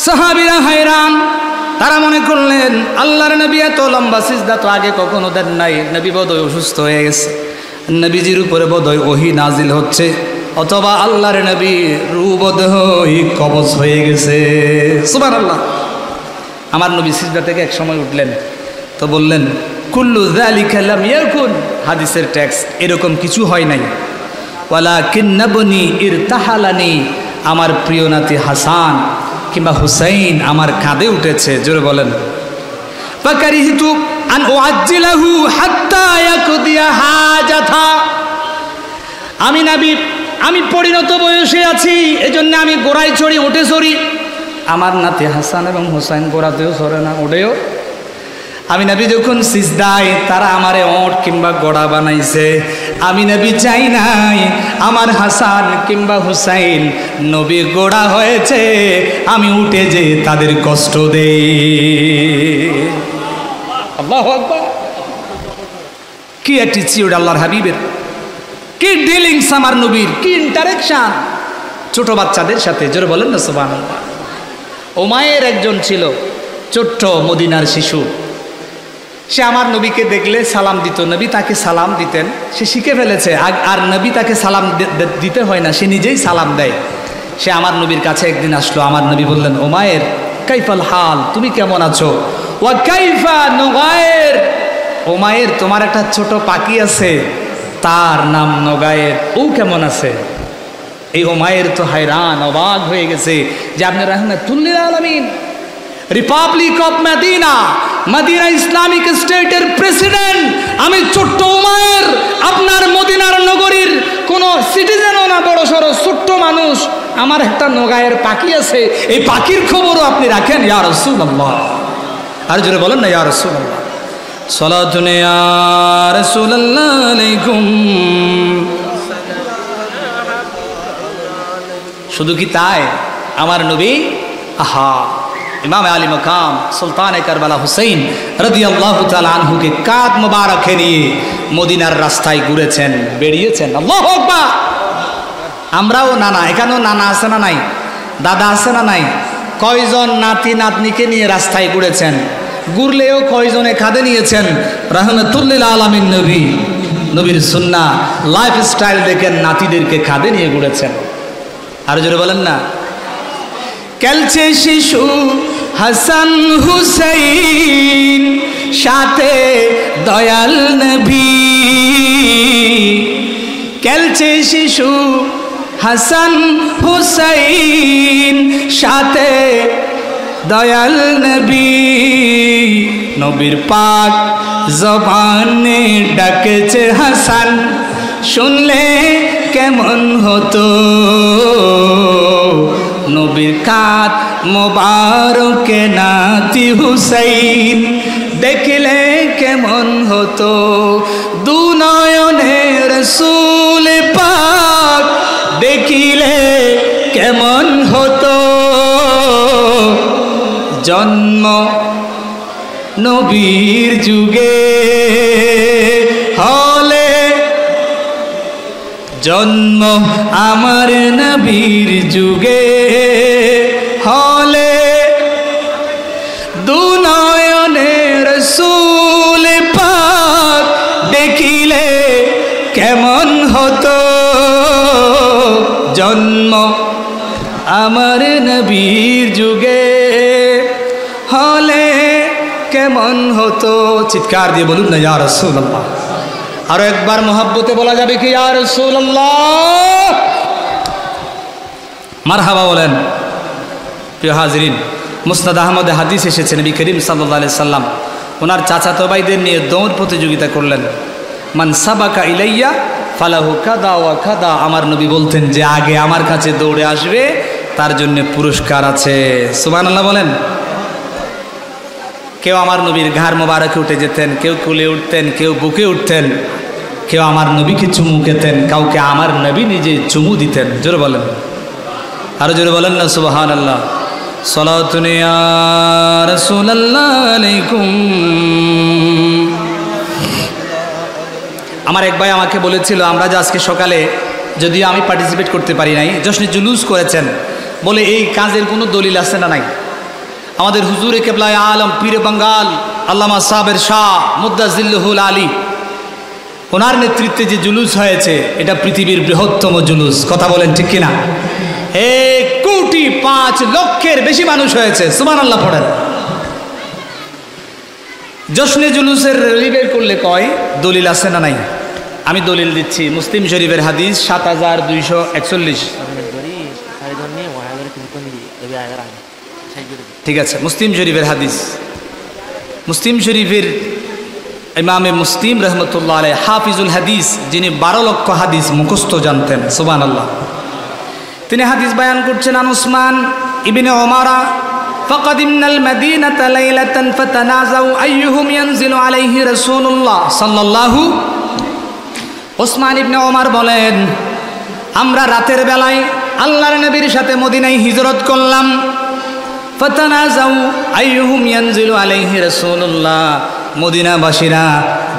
সাহাবীরা হায়রান, তারা মনে করলেন আল্লাহর নবী এত লম্বা সিজদা তো আগে কখনো দেন নাই, নবী বোধহয় অসুস্থ হয়ে গেছে, নবীজির উপরে বোধহয় ওহী নাজিল হচ্ছে, অথবা আল্লাহর নবী রূহ বোধহয় কবজ হয়ে গেছে। সুবহানাল্লাহ। আমার নবী সিজদা থেকে এক সময় উঠলেন তো বললেন কুল্লু যালিকা লাম ইয়াকুন, হাদিসের টেক্সট, এরকম কিছু হয় নাই। ওয়ালাকিন্নাবনি ইরতাহালানি, আমার প্রিয় নাতি হাসান কিংবা হুসাইন আমার কাঁধে উঠেছে। জোরে বলেন। ফাকারিহতু আন উআজ্জিলাহু হাত্তা ইয়াকদিয়া হাজাতা, আমি নবী আমি পরিণত বয়সে আছি, এজন্য আমি গোড়ায় চড়ি, উঠে চড়ি। আমার নাতি হাসান এবং হুসাইন গোড়াতেও চড়ে না, ওঠেও। আমি নবী যখন সিজদায়, তারা আমারে ওট কিংবা গোড়া বানাইছে, আমি নবী চাই নাই আমার হাসান কিংবা হুসাইন নবী গোড়া হয়েছে, আমি উঠে যে তাদের কষ্ট দেই। আল্লাহু আকবার। কি অ্যাটিটিউড আল্লাহর হাবিবের, কি ডিলিংস আমার নবীর, কি ইন্টারেকশন ছোট বাচ্চাদের সাথে। জোরে বলেন না সুবহানাল্লাহ। উমায়ের একজন ছিল ছোট্ট মদিনার শিশু, সে আমার নবীকে দেখলে সালাম দিত, নবী তাকে সালাম দিতেন, সে শিখে ফেলেছে আর নবী তাকে সালাম দিতে হয় না, সে নিজেই সালাম দেয়। সে আমার নবীর কাছে একদিন আসলো, আমার নবী বললেন উমায়ের কাইফাল হাল, তুমি কেমন আছো? ওয়া কাইফা নুগায়ের, উমায়ের তোমার একটা ছোট পাখি আছে তার নাম নগায়ের, ও কেমন আছে? এই উমায়ের তো হায়রান, অবাক হয়ে গেছে যে আপনি রাহমাতুল লিল আলামিন, republic of Medina, Medina Islamic স্টেটের প্রেসিডেন্ট, আমি ছোট্ট উমায়ের, আপনার মদিনার নগরীর কোনো সিটিজেনও না, বড় সড়ো ছোট্ট মানুষ, আমার একটা নগায়ের পাখি আছে, এই পাখির খবরও আপনি রাখেন ইয়া রাসূলুল্লাহ। আর জোরে বলেন না ইয়া রাসূলুল্লাহ। সালাতুন ইয়া রাসূলুল্লাহ আলাইকুম। শুধু কি তাই, আমার নবী আহা ইমাম আলী মকাম সুলতানে কারবালা হুসাইন রাদিয়াল্লাহু তাআলা আনহুকে কাঁধ মোবারকে নিয়ে মদিনার রাস্তায় ঘুরেছেন, বেরিয়েছেন। আল্লাহু আকবার। আমরাও নানা, এখানেও নানা আছে না নাই, দাদা আছে না নাই, কয়জন নাতি নাতনিকে নিয়ে রাস্তায় ঘুরেছেন, ঘুরলেও কয়জনে কাঁধে নিয়েছেন রাহমাতুল লিল আলামিন নবী, নবীর সুন্নাহ লাইফস্টাইল দেখেন নাতিদেরকে কাঁধে নিয়ে ঘুরেছেন। আর জোরে বলেন না। খেলছে শিশু হাসান হুসাইন, সাথে দয়াল নবী, খেলছে শিশু হাসান হুসাইন, সাথে দয়াল নবী, নবীর পাক জবানে ডাকেছে হাসান, শুনলে কেমন হতো, নবীর কাঁধ মোবারকে নাতি হুসাইন, দেখলে কেমন হতো, দু নয়নে রাসূল পাক দেখিলে কেমন হতো, জন্ম নবীর যুগে হলে, জন্ম আমার নবীর যুগে দিলে কেমন হতো জন্ম আমার নবীর যুগে হলে কেমন হতো। চিৎকার দিয়ে বলুন না ইয়া রাসূলুল্লাহ। আরো একবার মোহাব্বতে বলা যাবে কি ইয়া রাসূলুল্লাহ? মারহাবা বলেন। প্রিয় হাজরিন, মুসনাদ আহমদে হাদিস এসেছে নবী করিম সাল্লাল্লাহু আলাইহি সাল্লাম ওনার চাচাতো ভাইদের নিয়ে দৌড় প্রতিযোগিতা করলেন। মান সাবাকা ইলাইয়া ফালাহু কাদা ওয়া কাদা। আমার নবী বলতেন যে আগে আমার কাছে দৌড়ে আসবে তার জন্য পুরস্কার আছে। সুবহানাল্লাহ বলেন। কেউ আমার নবীর ঘাড় মোবারকে উঠে যেতেন, কেউ কুলে উঠতেন, কেউ বুকে উঠতেন, কেউ আমার নবীকে চুমু খেতেন, কাউকে আমার নবী নিজে চুমু দিতেন। জোরে বলেন, আরো জোরে বলেন না সুবহানাল্লাহ। সালাতুন ইয়া রাসূলুল্লাহ আলাইকুম। আমার এক ভাই আমাকে বলেছিল, আমরা যে আজকে সকালে, যদিও আমি পার্টিসিপেট করতে পারি নাই, জশ্নে জুলুস করেছেন, বলে এই কাজের কোনো দলিল আছে না নাই? আমাদের হুজুরে কেবলায়ে আলম পীরে বাঙ্গাল আল্লামা সাবের শাহ মুদ্দাজিল্লুহুল আলী, ওনার নেতৃত্বে যে জুলুস হয়েছে এটা পৃথিবীর বৃহত্তম জুলুস। কথা বলেন ঠিক কিনা? 1,05,00,000 বেশি মানুষ হয়েছে। সুবহানাল্লাহ পড়েন। জশ্নে জুলুসের র্যালি বের করলে কয় দলিল আছে না নাই? আমি দলিল দিচ্ছি। মুসলিম শরীফের হাদিস 7241। ঠিক আছে, মুসলিম শরীফের হাদিস। মুসলিম শরীফের ইমামে মুসলিম রহমতুল্লাহ আলাইহি হাফিজুল হাদিস, যিনি 12 লক্ষ হাদিস মুখস্থ জানতেন। সুবহানাল্লাহ। তিনি হাদিস বয়ান করছেন, আন উসমান ইবনে উমারা ফাকাদিমনাল মাদিনাতা লাইলাতান ফাতানাজাউ আইয়ুহুম ইয়ানজিলু আলাইহি রাসূলুল্লাহ সাল্লাল্লাহু। উসমান ইবনে ওমর বলেন, আমরা রাতের বেলায় আল্লাহর নবীর সাথে মদিনায় হিজরত করলাম। ফাতানাজাউ আইয়ুহুম ইয়ানজিলু আলাইহি রাসূলুল্লাহ। মদিনাবাসীরা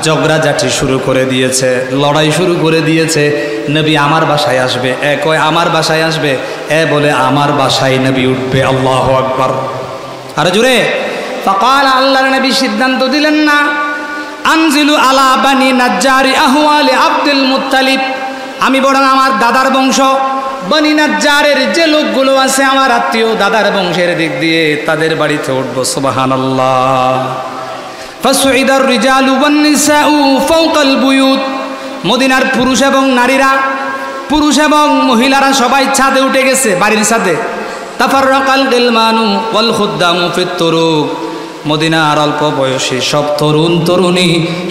ঝগড়াঝাটি শুরু করে দিয়েছে, লড়াই শুরু করে দিয়েছে। নবী আমার বাসায় আসবে, এ কয় আমার বাসায় আসবে, এ বলে আমার বাসায় নবী উঠবে। আল্লাহু আকবার। আর জোরে ফাকাল, আল্লাহর নবী সিদ্ধান্ত দিলেন না, আনজিলু আলা বানি নাজ্জারি আহওয়ালি আব্দুল মুত্তালিব। আমি বরং আমার দাদার বংশ বনি নাজ্জারের যে লোকগুলো আছে, আমার আত্মীয় দাদার বংশের দিক দিয়ে, তাদের বাড়িতে উঠবো। সুবহানাল্লাহ। ফাসুইদার রিজালু ওয়ান নিসাউ ফাওকাল বুয়ুত। মদিনার পুরুষ এবং নারীরা, পুরুষ এবং মহিলারা সবাই ছাদে উঠে গেছে, বাড়ির ছাদে। তাফাররাকাল গিলমানু ওয়াল খুদ্দামু ফিত তুরুক। মদিনার অল্প বয়সী সব তরুণ তরুণী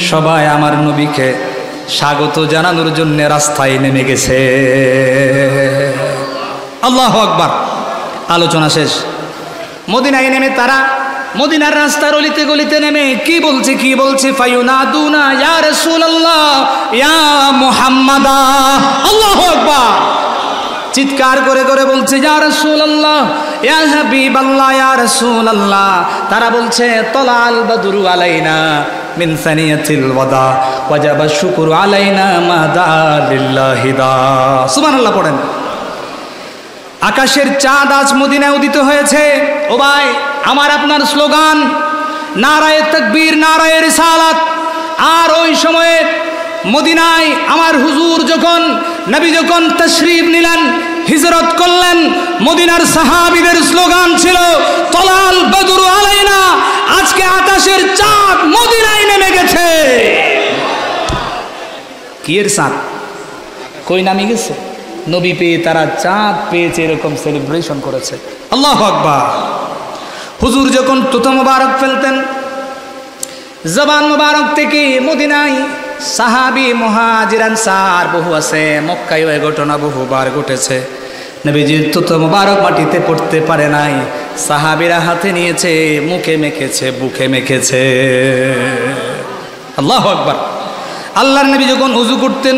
সবাই আমার নবীকে স্বাগত জানানোর জন্য রাস্তায় নেমে গেছে। আল্লাহু আকবার। আলোচনা শেষ। মদিনায় নেমে তারা মদিনার রাস্তার অলিতে গলিতে নেমে কি বলছে ফায়ুনাদুনা ইয়া রাসূলুল্লাহ ইয়া মুহাম্মাদা। আল্লাহু আকবার। চিৎকার করে করে বলছে ইয়া রাসূলুল্লাহ ইয়া হাবিবাল্লাহ ইয়া রাসূলুল্লাহ। তারা বলছে তলাল বাদরু আলাইনা মিন সানিয়াতিল ওয়াদা ওয়াজাবা শুকরু আলাইনা মা দা লিল্লাহি দা। সুবহানাল্লাহ পড়েন। আকাশের চাঁদ আজ মদিনায় উদিত হয়েছে। ও ভাই, আমার আপনার স্লোগান নারায়ে তাকবীর, নারায়ে রিসালাত। আর ওই সময়ে মদিনায় আমার হুজুর যখন, নবী যখন তাশরীফ নিলেন, হিজরত করলেন, মদিনার সাহাবীদের স্লোগান ছিল তলাল বদরু আলাইনা। আজকে আকাশের চাঁদ মদিনায় নেমে গেছে। কি এর চাঁদ? কই নামে গেছে? নবী পেয়ে তারা চাঁদ পেয়েছে, এরকম সেলিব্রেশন করেছে। আল্লাহু আকবার। হুজুর যখন তুতা মুবারক ফেলতেন, জবান মুবারক থেকে মদিনায় সাহাবী মুহাজির আনসার বহু আছে, মক্কায় এই ঘটনা বহুবার ঘটেছে। নবীজির তুতা মুবারক মাটিতে পড়তে পারে নাই, সাহাবীরা হাতে নিয়েছে, মুখে মেখেছে, বুকে মেখেছে। আল্লাহু আকবার। আল্লাহর নবী যখন ওযু করতেন,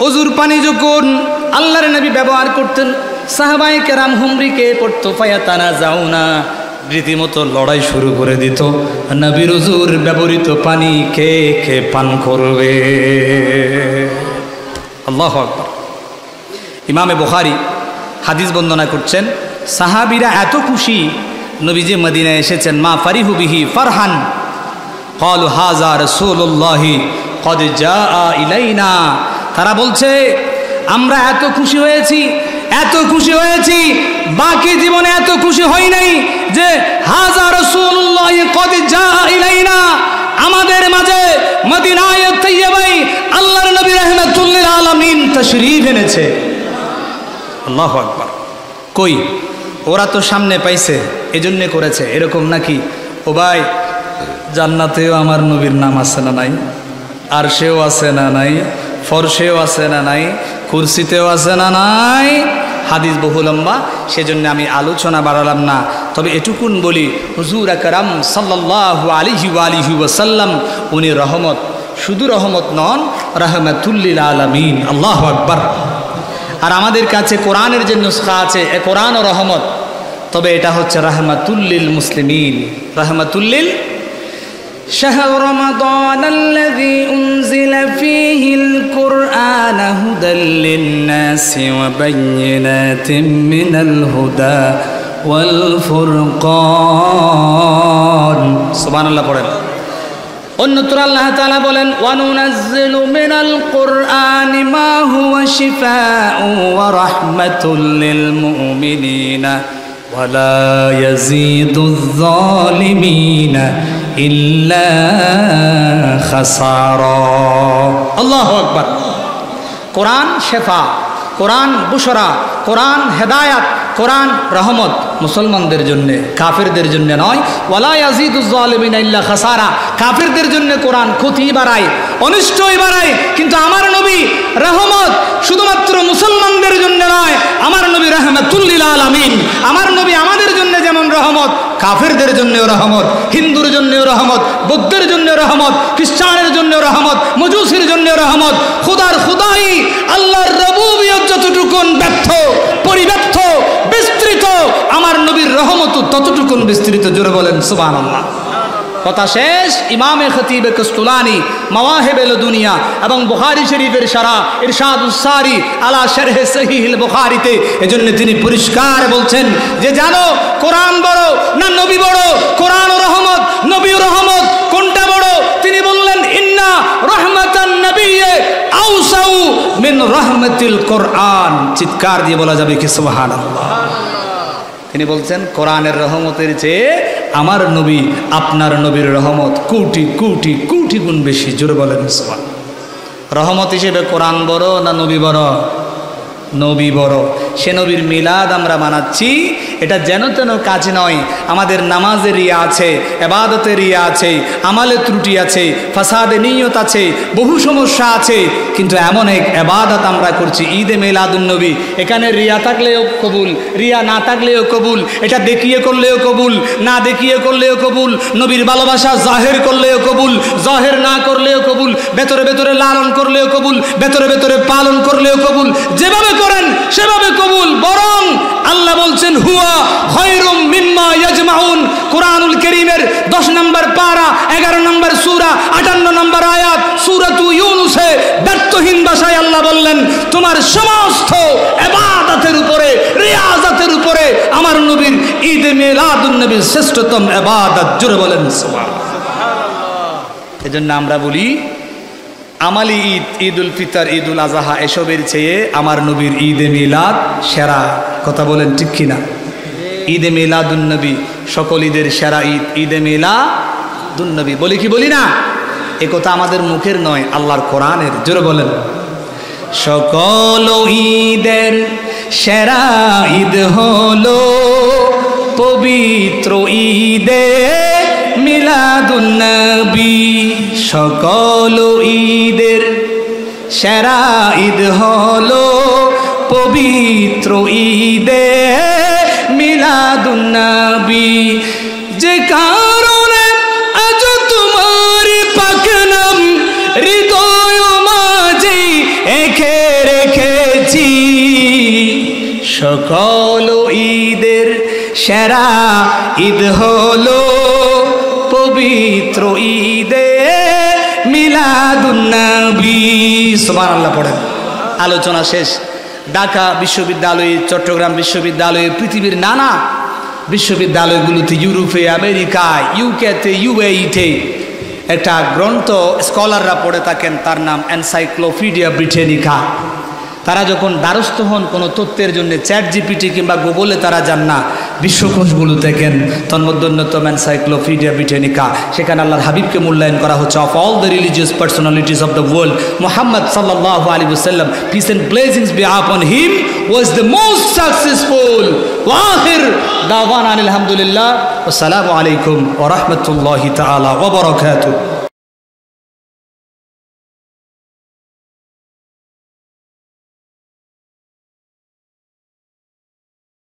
ওযুর পানি যখন আল্লাহর নবী ব্যবহার করতেন, সাহাবায়ে কেরাম হুমরিকে পড়তো, ফায়াতানা যাওনা, রীতিমতো লড়াই শুরু করে দিত। নবীর ওযুর ব্যবহৃত পানি কে কে পান করবে? আল্লাহু আকবার। ইমামে বুখারী হাদিস বর্ণনা করছেন, সাহাবীরা এত খুশি নবীজি মদিনায় এসেছেন, মা ফারিহু বিহি ফারহান ক্বালু হাযা রাসূলুল্লাহি কদ জাআ ইলাইনা। তারা বলছে আমরা এত খুশি হয়েছি বাকি জীবনে এত খুশি হই নাই যে হাযা রাসূলুল্লাহ কদ জাআ ইলাইনা, আমাদের মাঝে মদিনায়ে তাইয়্যিবায় আল্লাহর নবী রাহমাতুল লিল আলামিন তাশরীফ এনেছে। আল্লাহু আকবার। কই ওরা তো সামনে পাইছে এজন্য করেছে, এরকম নাকি? ও ভাই, জান্নাতেও আমার নবীর নাম আছে না নাই? আরশেও আছে না নাই? ফরশেও আছে না নাই? কুরসিতেও আছে না নাই? হাদিস বহু লম্বা, সেজন্য আমি আলোচনা বাড়ালাম না। তবে এটুকুন বলি, হুজুর আকরাম সাল্লাল্লাহু আলাইহি ওয়াসাল্লাম উনি রহমত, শুধু রহমত নন, রাহমাতুল লিল আলামিন। আল্লাহু আকবার। আর আমাদের কাছে কোরআনের যে নুসখা আছে, এ কোরআন ও রহমত, তবে এটা হচ্ছে রাহমাতুল লিল মুসলিমিন। রাহমাতুল লিল شهر رمضان الذي أنزل فيه القرآن هدى للناس وبينات من الهدى والفرقان سبحان الله পড়েন। অন্যত্র আল্লাহ তাআলা বলেন ওয়ানুনাজ্জিলু মিনাল কুরআনি মা হুয়া শিফাউ ওয়া রাহমাতুল লিল মুমিনিনা ওয়ালা ইয়াজিদুয যালিমিনা ইল্লা খাসারা। আল্লাহু আকবার। কোরআন শেফা, কোরআন বুশরা, কোরআন হেদায়াত, কোরআন রহমত মুসলমানদের জন্য, কাফেরদের জন্য নয়। ওয়ালা ইয়াজিদুয যালিমিনা ইল্লা খাসারা। কাফেরদের জন্য কোরআন ক্ষতি বাড়ায়, অনিষ্টই বাড়ায়। কিন্তু আমার নবী রহমত শুধুমাত্র মুসলমানদের জন্য নয়, আমার নবী রাহমাতুল লিল আলামিন। আমার নবী আমাদের জন্য যেমন রহমত, কাফেরদের জন্যও রহমত, হিন্দুর জন্যও রহমত, বৌদ্ধের জন্য রহমত, খ্রিস্টানের জন্য রহমত, মজুসির জন্য রহমত। খুদার খুদাই, আল্লাহর রবুবিয়ত যতটুকুন ব্যর্থ, পরিব্যর্থ, বিস্তৃত, আমার নবীর রহমত ততটুকুন বিস্তৃত। জোরে বলেন সুবহানাল্লাহ। কথা শেষ। ইমামে খতিবে কস্তুলানি মাওয়াহিবে দুনিয়া এবং বুখারী শরীফের শারা ইরশাদুস সারি আলা শারহে সহিহুল বুখারীতে এজন্য তিনি পরিষ্কার বলছেন যে জানো কোরআন বড় না নবী বড়? কোরআন ও রহমত, নবী ও রহমত, কোনটা বড়? তিনি বললেন ইন্না রাহমাতান নাবিয়্যি আওসাউ মিন রাহমাতিল কোরআন। চিৎকার দিয়ে বলা যাবে কি সুবহানাল্লাহ। তিনি বলছেন কোরআনের রহমতের চেয়ে আমার নবী, আপনার নবীর রহমত কোটি কোটি কোটি গুণ বেশি। জোরে বলেন সুবহানাল্লাহ। রহমত হিসেবে কোরআন বড় না নবী বড়? নবী বড়। সে নবীর মিলাদ আমরা মানাচ্ছি, এটা যেন তেন কাজ নয়। আমাদের নামাজের রিয়া আছে, ইবাদতের রিয়া আছে, আমালে ত্রুটি আছে, ফাসাদে নিয়ত আছে, বহু সমস্যা আছে। কিন্তু এমন এক ইবাদত আমরা করছি ঈদে মিলাদুন নবী, এখানে রিয়া থাকলেও কবুল, রিয়া না থাকলেও কবুল, এটা দেখিয়ে করলেও কবুল, না দেখিয়ে করলেও কবুল, নবীর ভালোবাসা জাহের করলেও কবুল, জাহের না করলেও কবুল, ভেতরে ভেতরে লালন করলেও কবুল, ভেতরে ভেতরে পালন করলেও কবুল। যেভাবে করেন সেভাবে কবুল। বরং আল্লাহ বলছেন হুয়া খায়রুম মিম্মা ইয়াজমাউন। কুরআনুল কারীমের 10 নম্বর পারা, 11 নম্বর সূরা, 58 নম্বর আয়াত সূরাতু ইউনুসে ব্যর্থহীন ভাষায় আল্লাহ বললেন তোমার সমস্ত ইবাদতের উপরে, রিয়াজাতের উপরে আমার নবীর ঈদে মিলাদুন নবীর শ্রেষ্ঠতম ইবাদত। জোরে বলেন সুবহানাল্লাহ। এজন্য আমরা বলি আমালি ঈদ, ঈদুল ফিতর, ঈদুল আজহা এসবের চেয়ে আমার নবীর ঈদে মিলাদ সেরা। কথা বলেন ঠিক কিনা? ঈদে মিলাদুন নবী সকল ঈদের সেরা ঈদ, ঈদে মিলাদুন নবী। বলি কি বলি না? এ কথা আমাদের মুখের নয়, আল্লাহর কোরআনের। জোরে বলেন সকল ঈদের সেরা ঈদ হলো পবিত্র ঈদে মিলাদুন নবী। সকল ঈদের সেরা ঈদ হলো পবিত্র ঈদে মিলাদুন নবী। যে কারণে আজ তোমার পাক নাম হৃদয় মাঝে এঁকে রেখেছি। সকল ঈদের সেরা ঈদ হলো পবিত্র ঈদে মিলাদুন নবী। সুবহানাল্লাহ পড়েন। আলোচনা শেষ। ঢাকা বিশ্ববিদ্যালয়, চট্টগ্রাম বিশ্ববিদ্যালয়, পৃথিবীর নানা বিশ্ববিদ্যালয়গুলোতে, ইউরোপে, আমেরিকায়, ইউকেতে, ইউএইতে একটা গ্রন্থ স্কলাররা পড়ে থাকেন, তার নাম এনসাইক্লোপিডিয়া ব্রিটানিকা। তারা যখন দ্বারস্থ হন কোনো তথ্যের জন্য, চ্যাট জিপিটি কিংবা গুগলে তারা যান না, বিশ্বকোষগুলো দেখেন, তন্মধ্যে অন্যতম এনসাইক্লোপিডিয়া ব্রিটানিকা। সেখানে আল্লাহর হাবিবকে মূল্যায়ন করা হচ্ছে, of all the religious personalities of the world Muhammad সাল্লাল্লাহু আলাইহি ওয়াসাল্লাম, peace and blessings be upon him, was the most successful. ওয়াহির দাওয়ানা আলহামদুলিল্লাহ, আসসালামু আলাইকুম ওয়া রাহমাতুল্লাহি তাআলা ওয়া বারাকাতুহু।